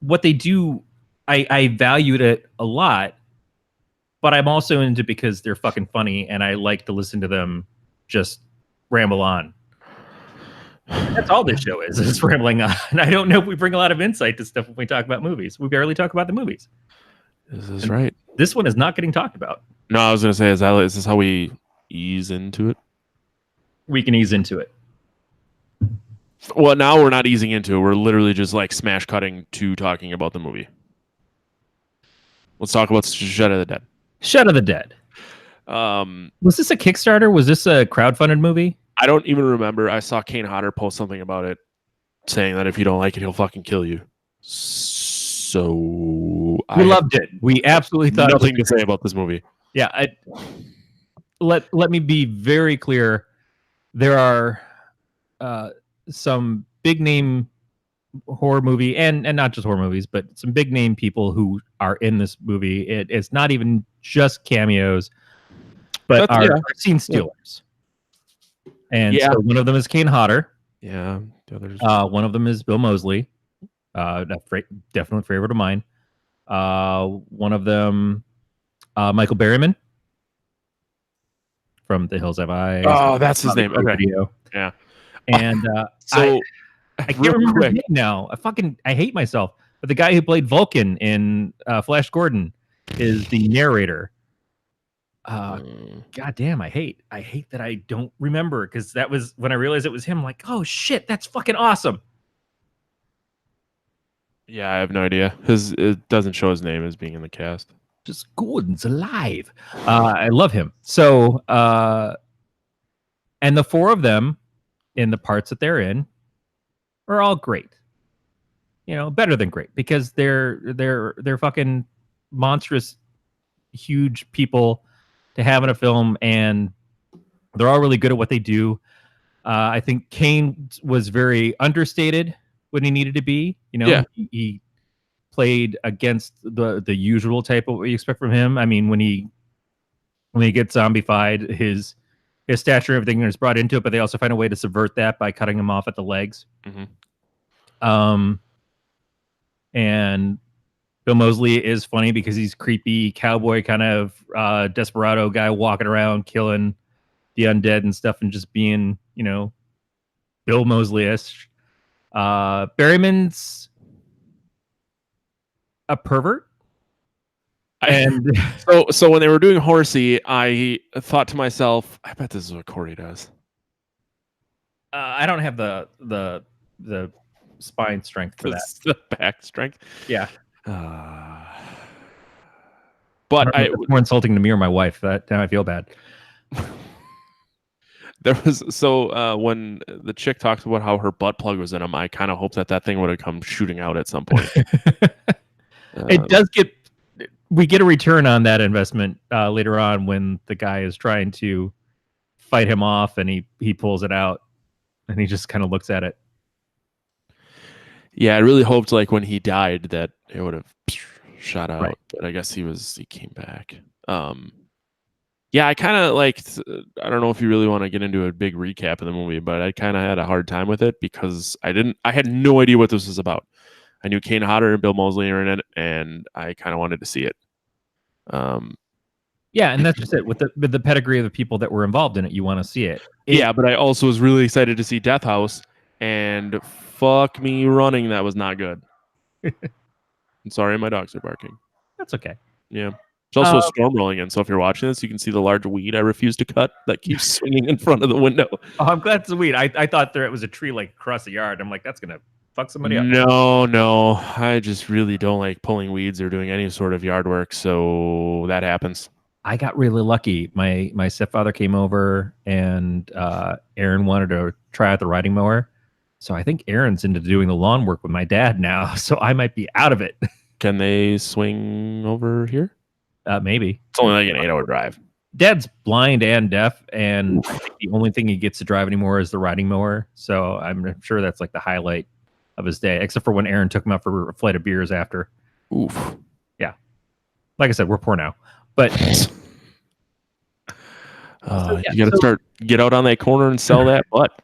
Speaker 1: what they do, I valued it a lot. But I'm also into because they're fucking funny, and I like to listen to them just ramble on. That's all this show is rambling on. I don't know if we bring a lot of insight to stuff when we talk about movies. We barely talk about the movies.
Speaker 2: This is right.
Speaker 1: This one is not getting talked about.
Speaker 2: No, I was going to say, is this how we ease into it?
Speaker 1: We can ease into it.
Speaker 2: Well, now we're not easing into it. We're literally just like smash cutting to talking about the movie. Let's talk about Shaun of the Dead.
Speaker 1: Shaun of the Dead. Was this a Kickstarter? Was this a crowdfunded movie?
Speaker 2: I don't even remember. I saw Kane Hodder post something about it, saying that if you don't like it, he'll fucking kill you. So
Speaker 1: we loved it. We absolutely thought
Speaker 2: nothing to say about this movie.
Speaker 1: Yeah, let me be very clear. There are some big name horror movie and not just horror movies, but some big name people who are in this movie. It's not even just cameos, but are scene stealers. And so one of them is Kane Hodder.
Speaker 2: Yeah. The others.
Speaker 1: One of them is Bill Moseley. Definitely favorite of mine. One of them, Michael Berryman from The Hills Have Eyes.
Speaker 2: Oh, that's his name. Okay.
Speaker 1: Video.
Speaker 2: Yeah.
Speaker 1: And
Speaker 2: so
Speaker 1: I can't remember his name now. I hate myself. But the guy who played Vulcan in Flash Gordon is the narrator. God damn, I hate that I don't remember, because that was when I realized it was him. I'm like, oh shit, that's fucking awesome.
Speaker 2: Yeah, I have no idea. It doesn't show his name as being in the cast.
Speaker 1: Just Gordon's alive. I love him. So, and the four of them in the parts that they're in are all great. You know, better than great, because they're fucking monstrous, huge people to have in a film, and they're all really good at what they do. I think Kane was very understated when he needed to be. You know, he played against the usual type of what you expect from him. I mean, when he gets zombified, his stature and everything is brought into it, but they also find a way to subvert that by cutting him off at the legs.
Speaker 2: Mm-hmm.
Speaker 1: And Bill Moseley is funny because he's creepy cowboy kind of desperado guy walking around killing the undead and stuff, and just being, you know, Bill Moseley-ish. Berryman's a pervert. And
Speaker 2: so when they were doing Horsey, I thought to myself, I bet this is what Corey does.
Speaker 1: I don't have the spine strength for that.
Speaker 2: The back strength.
Speaker 1: Yeah.
Speaker 2: But
Speaker 1: it's more insulting to me or my wife. That now I feel bad.
Speaker 2: There was when the chick talks about how her butt plug was in him, I kind of hoped that thing would have come shooting out at some point.
Speaker 1: It does we get a return on that investment later on when the guy is trying to fight him off, and he pulls it out, and he just kind of looks at it.
Speaker 2: Yeah, I really hoped like when he died that it would have shot out, but I guess he came back. Yeah, I kind of liked. I don't know if you really want to get into a big recap of the movie, but I kind of had a hard time with it because I had no idea what this was about. I knew Kane Hodder and Bill Moseley are in it, and I kind of wanted to see it.
Speaker 1: Yeah, and that's just it. With the pedigree of the people that were involved in it, you want to see it.
Speaker 2: Yeah, but I also was really excited to see Death House, and fuck me running, that was not good. I'm sorry, my dogs are barking.
Speaker 1: That's okay.
Speaker 2: Yeah. There's also a storm rolling in, so if you're watching this, you can see the large weed I refuse to cut that keeps swinging in front of the window.
Speaker 1: Oh, I'm glad it's a weed. I thought it was a tree like across the yard. I'm like, that's going to fuck somebody up.
Speaker 2: No. I just really don't like pulling weeds or doing any sort of yard work, so that happens.
Speaker 1: I got really lucky. My stepfather came over, and Aaron wanted to try out the riding mower. So I think Aaron's into doing the lawn work with my dad now, so I might be out of it.
Speaker 2: Can they swing over here?
Speaker 1: Maybe.
Speaker 2: It's only like an 8-hour drive.
Speaker 1: Dad's blind and deaf, and I think the only thing he gets to drive anymore is the riding mower. So I'm sure that's like the highlight of his day, except for when Aaron took him out for a flight of beers after.
Speaker 2: Oof.
Speaker 1: Yeah. Like I said, we're poor now. But
Speaker 2: you got to get out on that corner and sell that butt.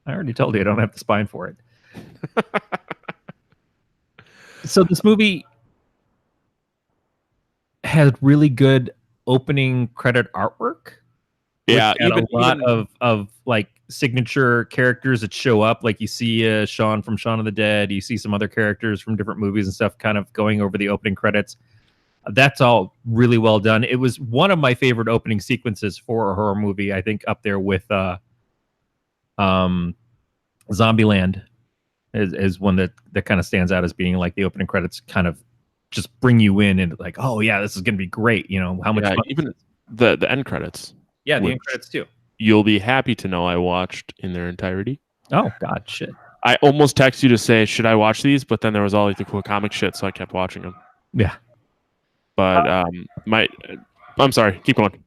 Speaker 1: I already told you I don't have the spine for it. So this movie has really good opening credit artwork.
Speaker 2: Yeah,
Speaker 1: a lot of like signature characters that show up. Like you see Shaun from Shaun of the Dead. You see some other characters from different movies and stuff kind of going over the opening credits. That's all really well done. It was one of my favorite opening sequences for a horror movie. I think up there with Zombieland is one that kind of stands out as being like the opening credits kind of just bring you in and like, oh yeah, this is gonna be great. You know, how much fun
Speaker 2: even the end credits.
Speaker 1: Yeah, the end credits too.
Speaker 2: You'll be happy to know I watched in their entirety.
Speaker 1: Oh God, shit.
Speaker 2: I almost texted you to say, should I watch these? But then there was all like the cool comic shit, so I kept watching them.
Speaker 1: Yeah.
Speaker 2: But I'm sorry, keep going.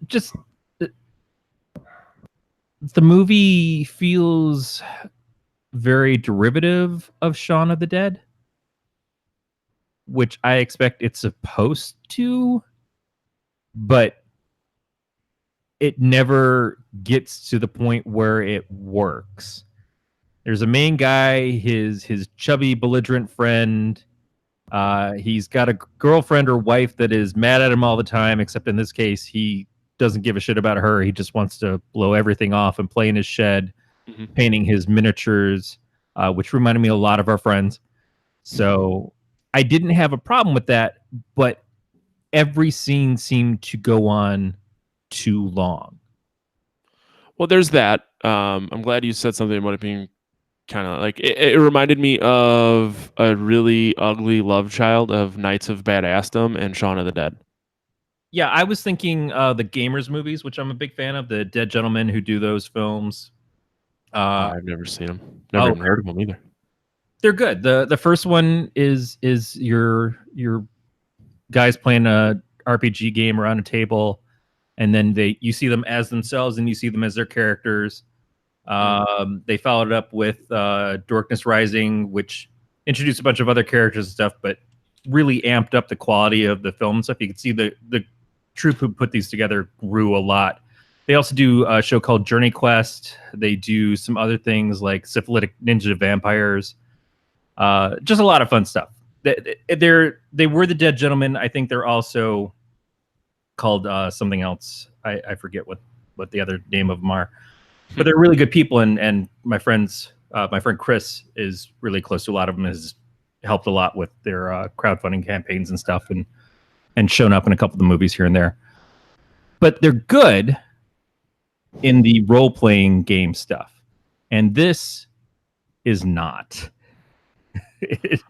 Speaker 1: Just the movie feels very derivative of Shaun of the Dead, which I expect it's supposed to, but it never gets to the point where it works. There's a main guy, his chubby, belligerent friend. He's got a girlfriend or wife that is mad at him all the time, except in this case, he doesn't give a shit about her. He just wants to blow everything off and play in his shed, painting his miniatures, which reminded me a lot of our friends. So I didn't have a problem with that, but every scene seemed to go on too long.
Speaker 2: Well, there's that. I'm glad you said something about it being kind of like it reminded me of a really ugly love child of Knights of Badassdom and Shaun of the Dead.
Speaker 1: Yeah, I was thinking the Gamers movies, which I'm a big fan of, the Dead Gentlemen who do those films.
Speaker 2: I've never seen them. Never even heard of them either.
Speaker 1: They're good. The first one is your guys playing a RPG game around a table, and then you see them as themselves and you see them as their characters. They followed it up with Darkness Rising, which introduced a bunch of other characters and stuff, but really amped up the quality of the film and stuff. You can see the troupe who put these together grew a lot. They also do a show called Journey Quest. They do some other things like Syphilitic Ninja Vampires. Just a lot of fun stuff. They were the Dead Gentlemen. I think they're also called something else. I forget what the other name of them are. But they're really good people, and my friend Chris is really close to a lot of them. Has helped a lot with their crowdfunding campaigns and stuff, and shown up in a couple of the movies here and there. But they're good in the role-playing game stuff, and this is not. It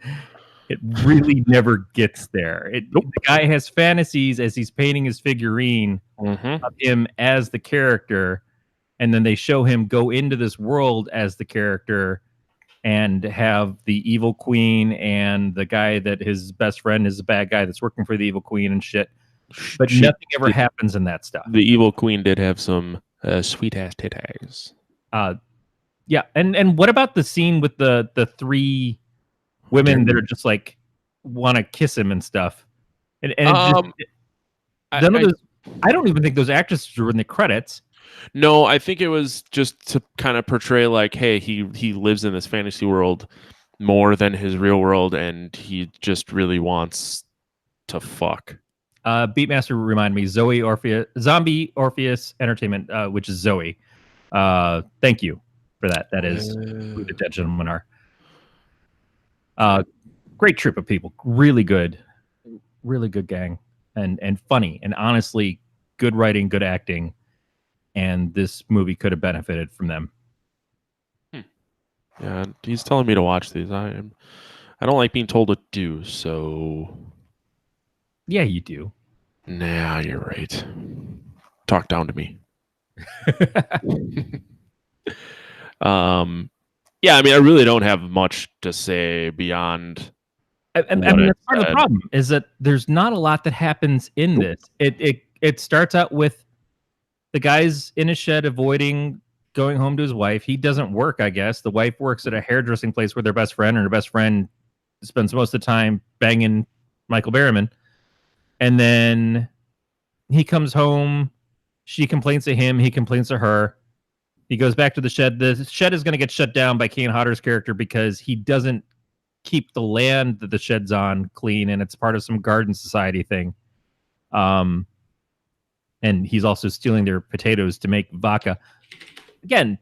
Speaker 1: really never gets there. The guy has fantasies as he's painting his figurine of him as the character, and then they show him go into this world as the character and have the evil queen and the guy that his best friend is a bad guy that's working for the evil queen and shit. But nothing ever happens in that stuff.
Speaker 2: The evil queen did have some sweet ass titties.
Speaker 1: Yeah, and what about the scene with the three women that are just like want to kiss him and stuff? And I don't even think those actresses were in the credits.
Speaker 2: No, I think it was just to kind of portray like, hey, he lives in this fantasy world more than his real world, and he just really wants to fuck.
Speaker 1: Beatmaster reminded me, Zombie Orpheus Entertainment, which is Zoe. Thank you for that. That is who the Dead Gentlemen are. Great troupe of people, really good gang, and funny, and honestly, good writing, good acting. And this movie could have benefited from them.
Speaker 2: Yeah, he's telling me to watch these. I don't like being told to do so.
Speaker 1: Yeah, you do.
Speaker 2: Nah, you're right. Talk down to me. Yeah, I mean, I really don't have much to say beyond
Speaker 1: I mean, that's part of the problem is that there's not a lot that happens in this. It starts out with the guy's in a shed avoiding going home to his wife. He doesn't work, I guess. The wife works at a hairdressing place with her best friend, and her best friend spends most of the time banging Michael Berryman. And then he comes home. She complains to him. He complains to her. He goes back to the shed. The shed is going to get shut down by Kane Hodder's character because he doesn't keep the land that the shed's on clean, and it's part of some garden society thing. And he's also stealing their potatoes to make vodka. Again,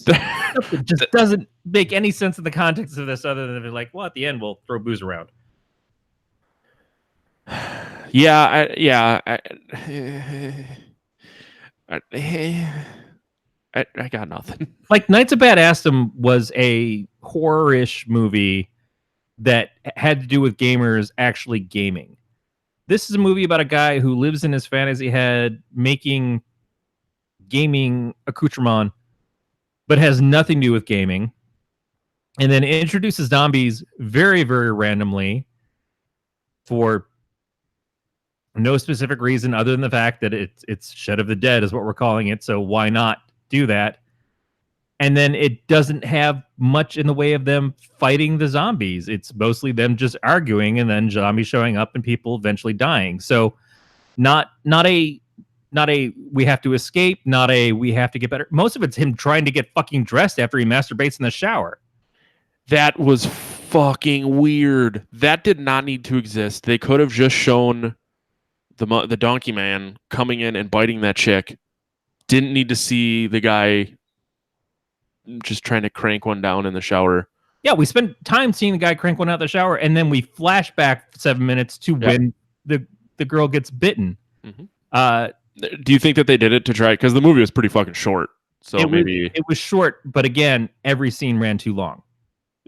Speaker 1: it just doesn't make any sense in the context of this other than like, well, at the end we'll throw booze around.
Speaker 2: I got nothing.
Speaker 1: Like Knights of Badassdom was a horror-ish movie that had to do with gamers actually gaming. This is a movie about a guy who lives in his fantasy head making gaming accoutrement, but has nothing to do with gaming. And then introduces zombies very, very randomly for no specific reason other than the fact that it's Shed of the Dead is what we're calling it. So why not do that? And then it doesn't have much in the way of them fighting the zombies. It's mostly them just arguing and then zombies showing up and people eventually dying. So not a we have to escape, not a we have to get better. Most of it's him trying to get fucking dressed after he masturbates in the shower.
Speaker 2: That was fucking weird. That did not need to exist. They could have just shown the donkey man coming in and biting that chick. Didn't need to see the guy just trying to crank one down in the shower.
Speaker 1: Yeah, we spent time seeing the guy crank one out the shower, and then we flash back 7 minutes to when the girl gets bitten.
Speaker 2: Mm-hmm. Do you think that they did it to try? Because the movie was pretty fucking short, so
Speaker 1: it was short. But again, every scene ran too long.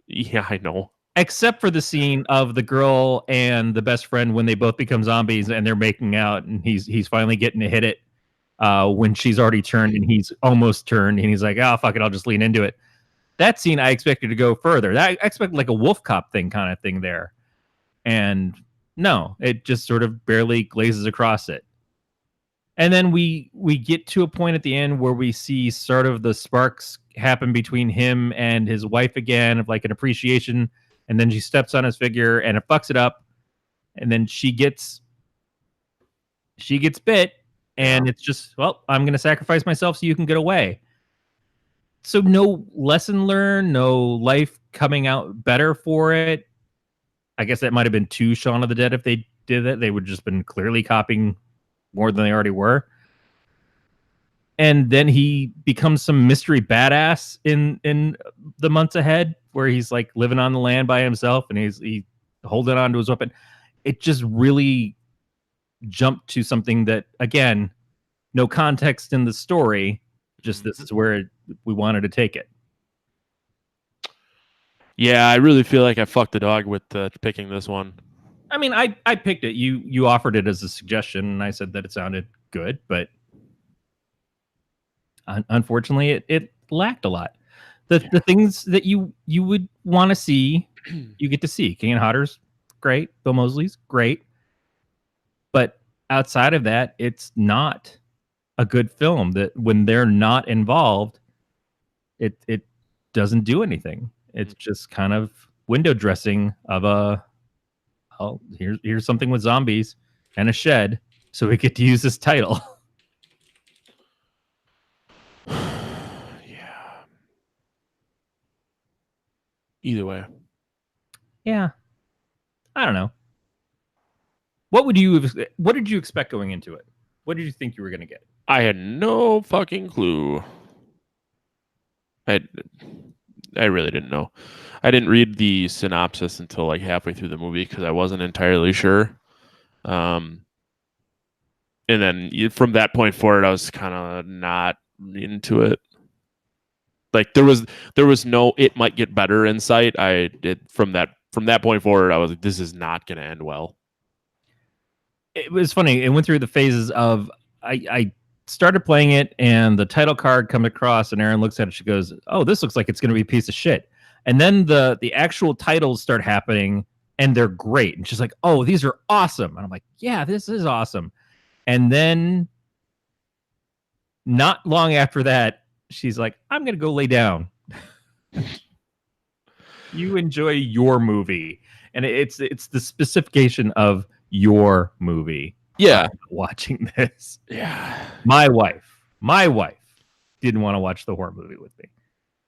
Speaker 2: Yeah, I know.
Speaker 1: Except for the scene of the girl and the best friend when they both become zombies and they're making out, and he's finally getting to hit it. When she's already turned and he's almost turned and he's like, oh, fuck it, I'll just lean into it. That scene I expected to go further. I expected like a wolf cop thing kind of thing there. And no, it just sort of barely glazes across it. And then we get to a point at the end where we see sort of the sparks happen between him and his wife again of like an appreciation. And then she steps on his figure and it fucks it up. And then she gets bit. And it's just, well, I'm going to sacrifice myself so you can get away. So no lesson learned, no life coming out better for it. I guess that might have been too Shaun of the Dead if they did that. They would just been clearly copying more than they already were. And then he becomes some mystery badass in the months ahead where he's like living on the land by himself and he's holding on to his weapon. It just really jumped to something that, again, no context in the story, just this is where we wanted to take it.
Speaker 2: Yeah, I really feel like I fucked the dog with picking this one.
Speaker 1: I mean, I picked it. You offered it as a suggestion, and I said that it sounded good, but unfortunately, it lacked a lot. The things that you would want to see, you get to see. Kane Hodder's great. Bill Moseley's great. But outside of that, it's not a good film. That when they're not involved, it doesn't do anything. It's just kind of window dressing of here's something with zombies and a shed, so we get to use this title.
Speaker 2: Yeah. Either way.
Speaker 1: Yeah. I don't know. What did you expect going into it? What did you think you were going to get?
Speaker 2: I had no fucking clue. I really didn't know. I didn't read the synopsis until like halfway through the movie because I wasn't entirely sure. And then from that point forward, I was kind of not into it. Like there was no it might get better in sight. I did from that point forward, I was like, this is not going to end well.
Speaker 1: It was funny. It went through the phases of I started playing it and the title card come across and Erin looks at it. She goes, "Oh, this looks like it's going to be a piece of shit." And then the actual titles start happening and they're great. And she's like, oh, these are awesome. And I'm like, yeah, this is awesome. And then not long after that, she's like, I'm going to go lay down. You enjoy your movie. And it's the specification of your movie.
Speaker 2: Yeah.
Speaker 1: Watching this.
Speaker 2: Yeah.
Speaker 1: My wife didn't want to watch the horror movie with me.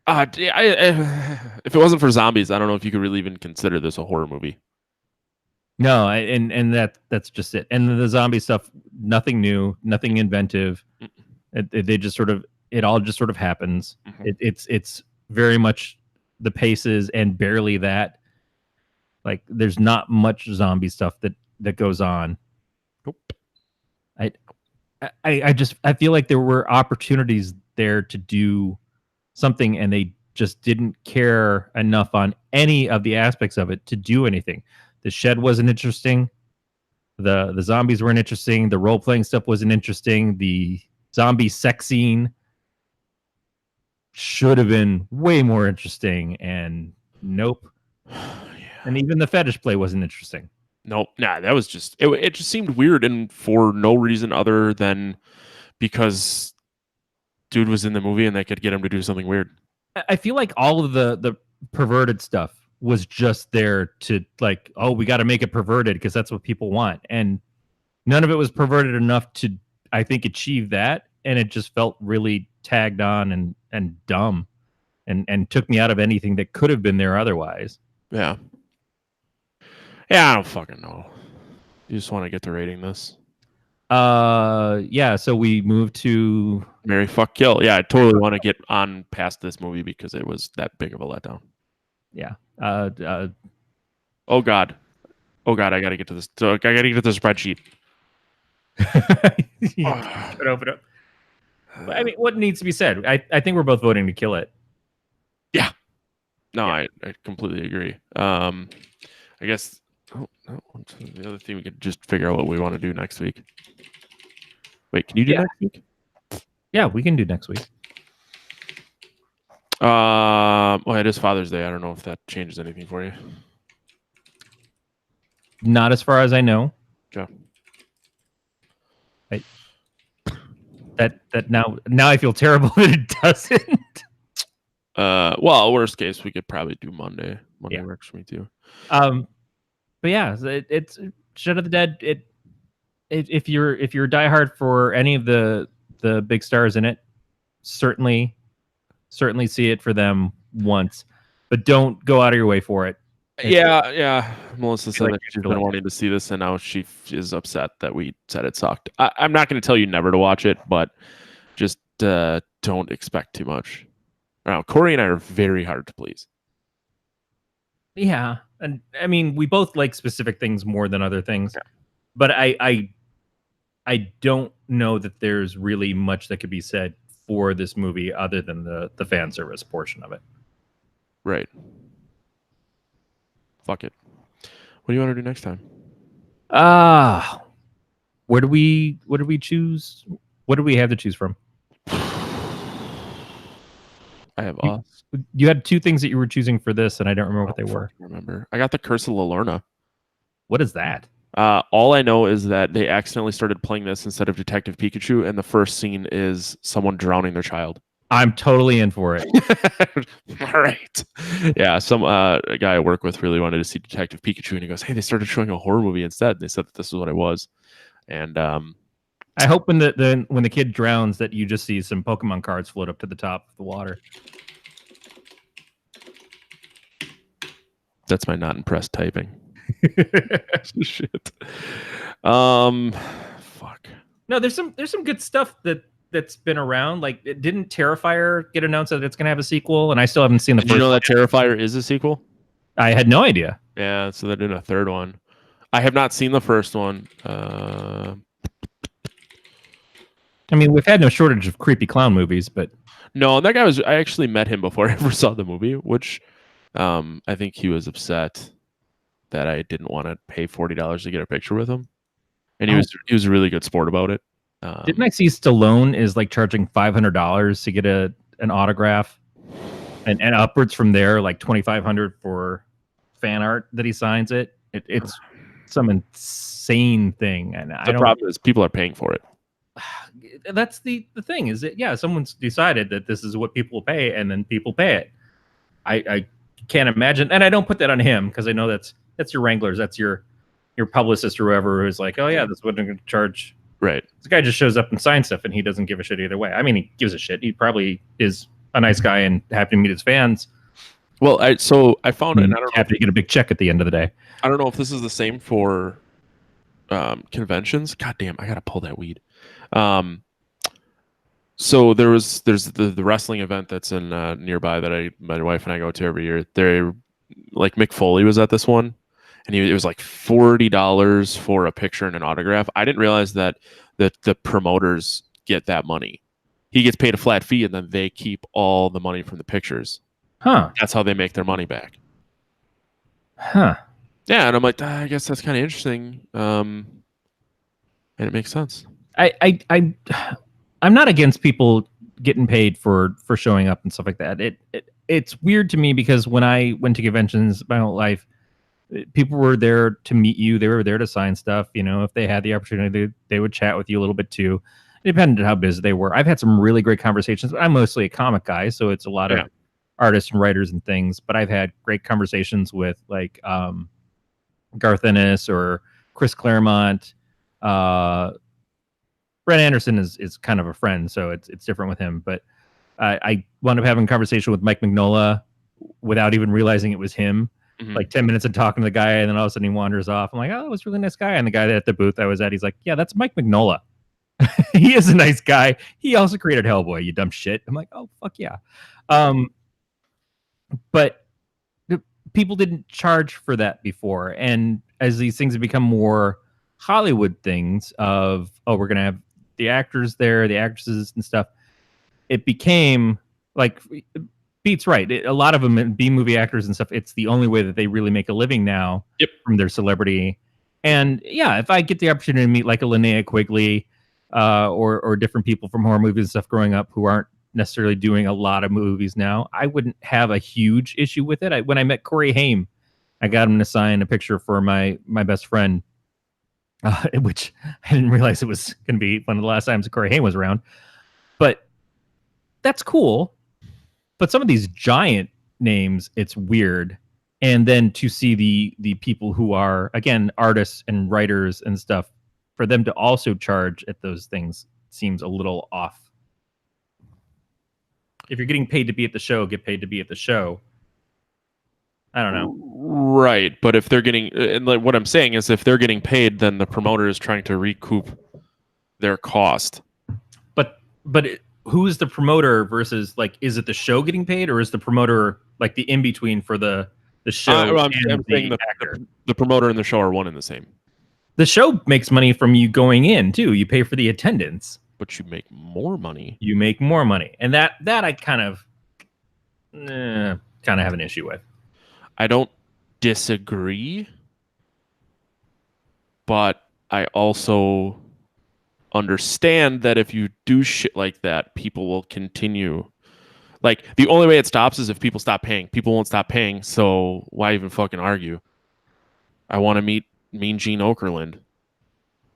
Speaker 2: If it wasn't for zombies, I don't know if you could really even consider this a horror movie.
Speaker 1: No, and that's just it. And the zombie stuff, nothing new, nothing inventive. They just sort of, it all just sort of happens.
Speaker 2: Mhm.
Speaker 1: It's very much the paces and barely that. Like there's not much zombie stuff that goes on.
Speaker 2: Nope.
Speaker 1: I feel like there were opportunities there to do something, and they just didn't care enough on any of the aspects of it to do anything. The shed wasn't interesting. The zombies weren't interesting. The role playing stuff wasn't interesting. The zombie sex scene should have been way more interesting, and nope.
Speaker 2: Yeah.
Speaker 1: And even the fetish play wasn't interesting.
Speaker 2: Nope. Nah, that was just it just seemed weird, and for no reason other than because dude was in the movie and they could get him to do something weird.
Speaker 1: I feel like all of the perverted stuff was just there to like, oh, we got to make it perverted because that's what people want. And none of it was perverted enough to, I think, achieve that. And it just felt really tagged on and dumb and took me out of anything that could have been there otherwise.
Speaker 2: Yeah. Yeah, I don't fucking know. You just want to get to rating this.
Speaker 1: Yeah, so we moved to
Speaker 2: Marry, Fuck, Kill. Yeah, I totally want to get on past this movie because it was that big of a letdown.
Speaker 1: Yeah.
Speaker 2: Oh God, I gotta get to this. I gotta get to the spreadsheet.
Speaker 1: But open up. I mean, what needs to be said? I think we're both voting to kill it.
Speaker 2: Yeah. No,
Speaker 1: Yeah.
Speaker 2: I completely agree. I guess the other thing we could just figure out what we want to do next week. Wait, can you do next week?
Speaker 1: Yeah, we can do next week.
Speaker 2: Well, it is Father's Day. I don't know if that changes anything for you.
Speaker 1: Not as far as I know.
Speaker 2: Okay.
Speaker 1: That now I feel terrible that it doesn't.
Speaker 2: Well, worst case, we could probably do Monday. Monday
Speaker 1: Yeah.
Speaker 2: works for me too.
Speaker 1: But yeah, it's Shaun of the Dead. If you're diehard for any of the big stars in it, certainly see it for them once, but don't go out of your way for it.
Speaker 2: Yeah. Melissa said
Speaker 1: like
Speaker 2: that she's
Speaker 1: you're
Speaker 2: been
Speaker 1: like
Speaker 2: wanting to see this, and now she is upset that we said it sucked. I'm not going to tell you never to watch it, but just don't expect too much. Now, Corey and I are very hard to please.
Speaker 1: Yeah, and I mean, we both like specific things more than other things, but I don't know that there's really much that could be said for this movie other than the fan service portion of it.
Speaker 2: Right. Fuck it. What do you want to do next time?
Speaker 1: Where do we choose? What do we have to choose from?
Speaker 2: I have us.
Speaker 1: You had two things that you were choosing for this, and I don't remember what they were.
Speaker 2: Remember, I got the Curse of La Llorona.
Speaker 1: What is that?
Speaker 2: All I know is that they accidentally started playing this instead of Detective Pikachu, and the first scene is someone drowning their child.
Speaker 1: I'm totally in for it.
Speaker 2: All right. Yeah, a guy I work with really wanted to see Detective Pikachu, and he goes, "Hey, they started showing a horror movie instead." They said that this is what it was, and
Speaker 1: I hope when the kid drowns that you just see some Pokemon cards float up to the top of the water.
Speaker 2: That's my not impressed typing. Shit. Fuck.
Speaker 1: No, there's some good stuff that's been around. Like, didn't Terrifier get announced that it's going to have a sequel? And I still haven't seen the
Speaker 2: Did
Speaker 1: first.
Speaker 2: You know that Terrifier is a sequel?
Speaker 1: I had no idea.
Speaker 2: Yeah, so they're doing a third one. I have not seen the first one.
Speaker 1: I mean, we've had no shortage of creepy clown movies, but
Speaker 2: no, that guy was. I actually met him before I ever saw the movie, which I think he was upset that I didn't want to pay $40 to get a picture with him, and he was a really good sport about it.
Speaker 1: Didn't I see Stallone is like charging $500 to get an autograph, and upwards from there, like $2,500 for fan art that he signs it. It's some insane thing, and I
Speaker 2: The
Speaker 1: don't.
Speaker 2: problem is people are paying for it.
Speaker 1: That's the thing is that someone's decided that this is what people pay, and then people pay it. I can't imagine, and I don't put that on him because I know that's your wranglers, that's your publicist or whoever who's like, oh yeah, this is what I'm going to charge.
Speaker 2: Right.
Speaker 1: This guy just shows up and signs stuff, and he doesn't give a shit either way. I mean, he gives a shit. He probably is a nice guy and happy to meet his fans.
Speaker 2: Well, I found it, and I don't know,
Speaker 1: happy to get a big check at the end of the day.
Speaker 2: I don't know if this is the same for conventions. God damn, I gotta pull that weed. So there's the wrestling event that's in nearby that my wife and I go to every year. They're like Mick Foley was at this one, and it was like $40 for a picture and an autograph. I didn't realize that the promoters get that money. He gets paid a flat fee, and then they keep all the money from the pictures.
Speaker 1: Huh?
Speaker 2: That's how they make their money back.
Speaker 1: Huh?
Speaker 2: Yeah, and I'm like, I guess that's kind of interesting, and it makes sense.
Speaker 1: I'm not against people getting paid for showing up and stuff like that. It's weird to me because when I went to conventions my whole life, people were there to meet you. They were there to sign stuff. You know, if they had the opportunity, they would chat with you a little bit too. It depended on how busy they were. I've had some really great conversations, but I'm mostly a comic guy, so it's a lot of artists and writers and things. But I've had great conversations with like Garth Ennis or Chris Claremont. Brent Anderson is kind of a friend, so it's different with him. But I wound up having a conversation with Mike Mignola without even realizing it was him. Mm-hmm. Like 10 minutes of talking to the guy, and then all of a sudden he wanders off. I'm like, oh, that was a really nice guy. And the guy at the booth I was at, he's like, yeah, that's Mike Mignola. He is a nice guy. He also created Hellboy, you dumb shit. I'm like, oh, fuck yeah. But people didn't charge for that before. And as these things have become more Hollywood things of, oh, we're going to have the actors there, the actresses and stuff, it became like, Beat's right. A lot of them, B-movie actors and stuff, it's the only way that they really make a living now from their celebrity. And yeah, if I get the opportunity to meet like a Linnea Quigley or different people from horror movies and stuff growing up who aren't necessarily doing a lot of movies now, I wouldn't have a huge issue with it. When I met Corey Haim, I got him to sign a picture for my best friend, which I didn't realize it was going to be one of the last times Corey Haim was around. But that's cool. But some of these giant names, it's weird. And then to see the people who are, again, artists and writers and stuff, for them to also charge at those things seems a little off. If you're getting paid to be at the show, get paid to be at the show. I don't know.
Speaker 2: Right. But if they're getting, and like what I'm saying is if they're getting paid, then the promoter is trying to recoup their cost.
Speaker 1: But who's the promoter versus, like, is it the show getting paid, or is the promoter like the in-between for the show?
Speaker 2: I'm saying the promoter and the show are one and the same.
Speaker 1: The show makes money from you going in too. You pay for the attendance,
Speaker 2: but you make more money.
Speaker 1: You make more money, and that I kind of have an issue with.
Speaker 2: I don't disagree, but I also understand that if you do shit like that, people will continue. Like, the only way it stops is if people stop paying. People won't stop paying, so why even fucking argue? I want to meet Mean Gene Okerlund,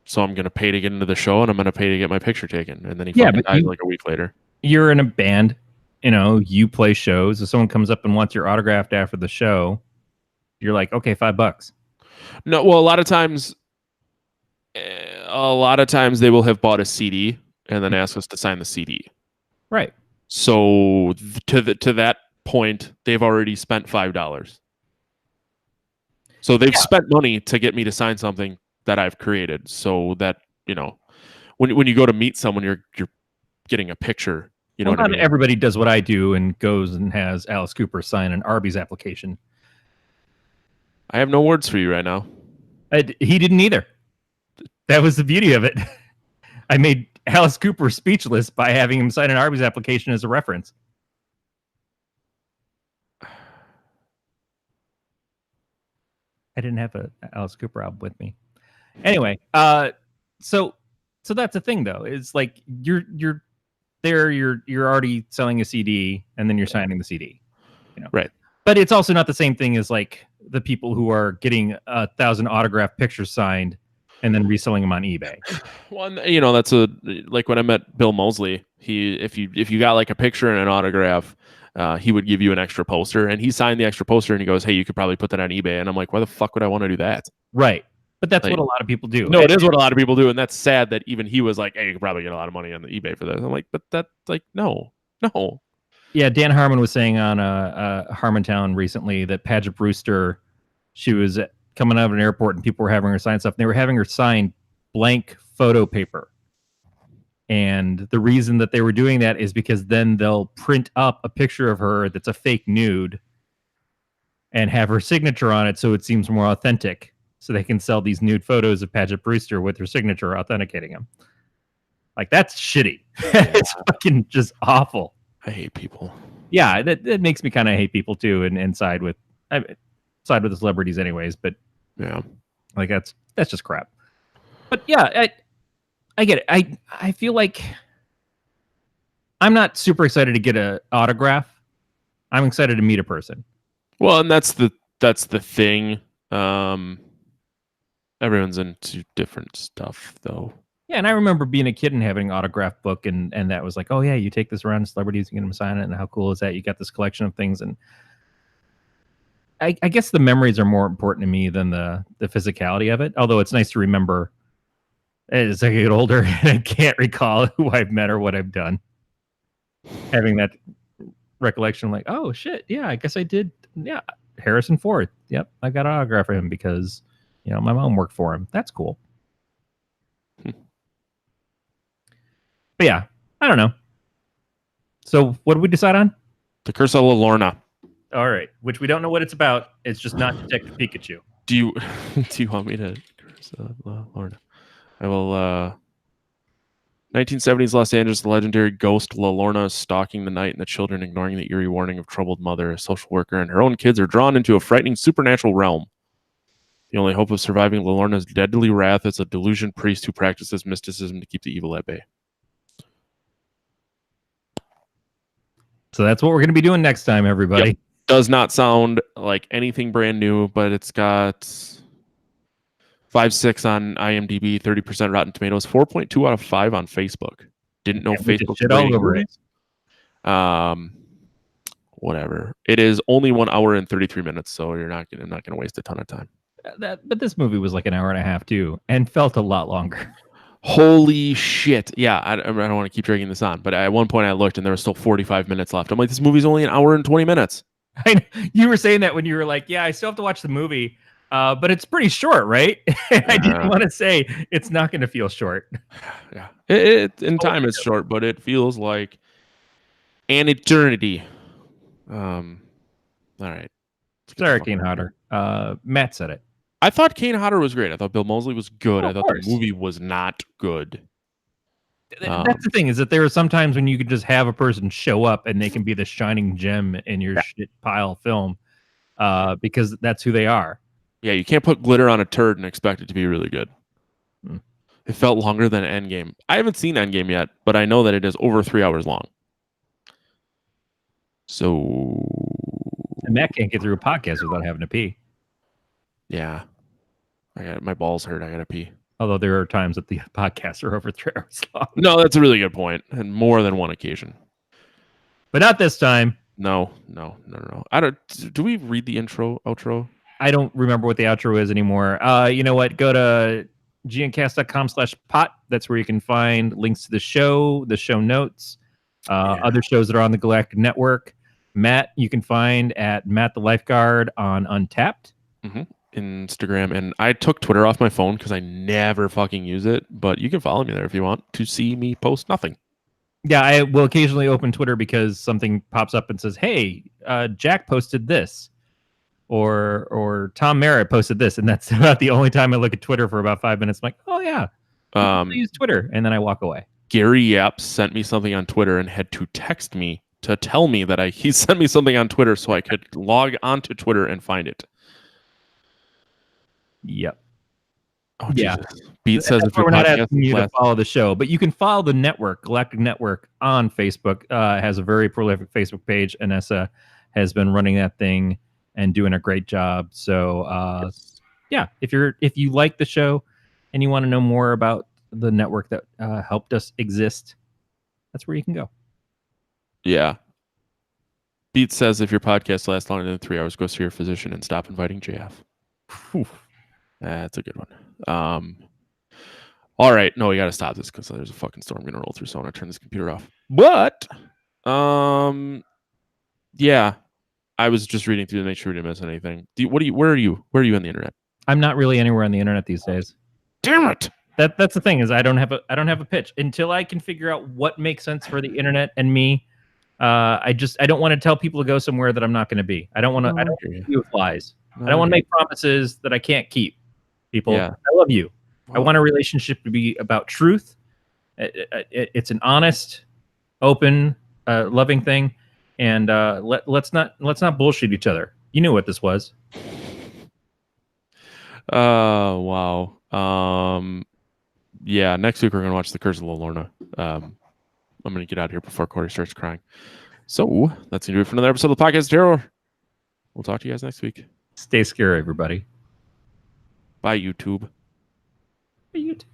Speaker 2: so I'm going to pay to get into the show, and I'm going to pay to get my picture taken. And then he fucking dies like a week later.
Speaker 1: You're in a band, you play shows. If someone comes up and wants your autograph after the show, you're like, okay, $5.
Speaker 2: No, well, a lot of times they will have bought a CD and then ask us to sign the CD.
Speaker 1: Right.
Speaker 2: So to that point, they've already spent $5. So they've spent money to get me to sign something that I've created. So that, when you go to meet someone, you're getting a picture. What I mean?
Speaker 1: Everybody does what I do and goes and has Alice Cooper sign an Arby's application.
Speaker 2: I have no words for you right now.
Speaker 1: He didn't either. That was the beauty of it. I made Alice Cooper speechless by having him sign an Arby's application as a reference. I didn't have a Alice Cooper album with me. Anyway, so that's the thing though. It's like you're there, you're already selling a CD and then you're signing the CD.
Speaker 2: Right.
Speaker 1: But it's also not the same thing as like the people who are getting 1,000 autograph pictures signed and then reselling them on eBay.
Speaker 2: Well, that's like when I met Bill Moseley. If you got like a picture and an autograph, he would give you an extra poster, and he signed the extra poster, and he goes, "Hey, you could probably put that on eBay." And I'm like, "Why the fuck would I want to do that?"
Speaker 1: Right. But that's
Speaker 2: like,
Speaker 1: what a lot of people do.
Speaker 2: No, it is what a lot of people do, and that's sad that even he was like, "Hey, you could probably get a lot of money on the eBay for this." I'm like, "But that, like, no."
Speaker 1: Yeah, Dan Harmon was saying on Harmontown recently that Paget Brewster, she was coming out of an airport and people were having her sign stuff. And they were having her sign blank photo paper. And the reason that they were doing that is because then they'll print up a picture of her that's a fake nude and have her signature on it so it seems more authentic. So they can sell these nude photos of Paget Brewster with her signature authenticating them. Like, that's shitty. It's fucking just awful.
Speaker 2: I hate people.
Speaker 1: Yeah, that makes me kind of hate people too, and side with the celebrities, anyways. But
Speaker 2: yeah,
Speaker 1: like that's just crap. But yeah, I get it. I feel like I'm not super excited to get an autograph. I'm excited to meet a person.
Speaker 2: Well, and that's the thing. Everyone's into different stuff, though.
Speaker 1: Yeah, and I remember being a kid and having an autograph book, and that was like, oh yeah, you take this around to celebrities, you get them to sign it, and how cool is that? You got this collection of things, and I guess the memories are more important to me than the physicality of it. Although it's nice to remember as I get older and I can't recall who I've met or what I've done. Having that recollection, like, oh shit, yeah, I guess I did. Yeah, Harrison Ford. Yep, I got an autograph for him because my mom worked for him. That's cool. But yeah, I don't know. So what did we decide on?
Speaker 2: The Curse of La Lorna.
Speaker 1: All right, which we don't know what it's about. It's just not Detective Pikachu.
Speaker 2: Do you want me to Curse of La Lorna? I will. 1970s Los Angeles, the legendary ghost La Lorna is stalking the night and the children, ignoring the eerie warning of troubled mother. A social worker and her own kids are drawn into a frightening supernatural realm. The only hope of surviving La Lorna's deadly wrath is a delusion priest who practices mysticism to keep the evil at bay.
Speaker 1: So that's what we're going to be doing next time, everybody.
Speaker 2: Yep. Does not sound like anything brand new, but it's got 5.6 on IMDb, 30% Rotten Tomatoes, 4.2 out of 5 on Facebook. Didn't know Facebook
Speaker 1: shit all over it.
Speaker 2: Whatever. It is only 1 hour and 33 minutes, so I'm not gonna waste a ton of time.
Speaker 1: But this movie was like an hour and a half too, and felt a lot longer.
Speaker 2: Holy shit! Yeah, I don't want to keep dragging this on, but at one point I looked and there was still 45 minutes left. I'm like, this movie's only an hour and 20 minutes.
Speaker 1: You were saying that when you were like, yeah, I still have to watch the movie, but it's pretty short, right? I didn't want to say it's not going to feel short.
Speaker 2: Yeah, it in time it's short, but it feels like an eternity. All right.
Speaker 1: Sorry, Kane Hodder. Matt said it.
Speaker 2: I thought Kane Hodder was great. I thought Bill Moseley was good. I thought
Speaker 1: course.
Speaker 2: the movie was not good.
Speaker 1: That's the thing, is that there are some times when you could just have a person show up and they can be the shining gem in your shit pile film, because that's who they are.
Speaker 2: Yeah, you can't put glitter on a turd and expect it to be really good. It felt longer than Endgame. I haven't seen Endgame yet, but I know that it is over 3 hours long. So...
Speaker 1: And Matt can't get through a podcast without having to pee.
Speaker 2: Yeah. My balls hurt. I gotta pee.
Speaker 1: Although there are times that the podcasts are over 3 hours long.
Speaker 2: No, that's a really good point. And more than one occasion.
Speaker 1: But not this time.
Speaker 2: No. Do we read the outro?
Speaker 1: I don't remember what the outro is anymore. You know what? Go to gncast.com/pot. That's where you can find links to the show notes, other shows that are on the Galactic Network. Matt, you can find at Matt the Lifeguard on Untapped.
Speaker 2: Instagram, and I took Twitter off my phone because I never fucking use it, but you can follow me there if you want to see me post nothing.
Speaker 1: Yeah, I will occasionally open Twitter because something pops up and says, hey, Jack posted this, or Tom Merritt posted this, and that's about the only time I look at Twitter for about 5 minutes. I'm like, oh yeah, I use Twitter, and then I walk away.
Speaker 2: Gary Yap sent me something on Twitter and had to text me to tell me that he sent me something on Twitter so I could log onto Twitter and find it.
Speaker 1: Yep.
Speaker 2: Oh, yeah. Beat says if
Speaker 1: we're not asking you to follow the show, but you can follow the network, Galactic Network, on Facebook. Has a very prolific Facebook page. Anessa has been running that thing and doing a great job. So
Speaker 2: Yes.
Speaker 1: yeah, if you like the show and you want to know more about the network that helped us exist, that's where you can go.
Speaker 2: Yeah. Beat says if your podcast lasts longer than 3 hours, go see your physician and stop inviting JF.
Speaker 1: Whew.
Speaker 2: That's a good one. All right. No, we got to stop this because there's a fucking storm going to roll through. So I want to turn this computer off. But, yeah, I was just reading through to make sure we didn't miss anything. Where are you on the internet?
Speaker 1: I'm not really anywhere on the internet these days.
Speaker 2: Damn it.
Speaker 1: That's the thing is I don't have a pitch until I can figure out what makes sense for the internet and me. I don't want to tell people to go somewhere that I'm not going to be. I don't want to. I don't want to be with lies. I don't want to make promises that I can't keep. People,
Speaker 2: Yeah.
Speaker 1: I love you.
Speaker 2: Wow.
Speaker 1: I want a relationship to be about truth. It's an honest, open, loving thing, and let's not bullshit each other. You knew what this was.
Speaker 2: Wow. Yeah, next week we're gonna watch The Curse of La Lorna. I'm gonna get out of here before Corey starts crying. So that's gonna do it for another episode of the Podcast Terror. We'll talk to you guys next week.
Speaker 1: Stay scary, everybody.
Speaker 2: Bye, YouTube.
Speaker 1: Bye, YouTube.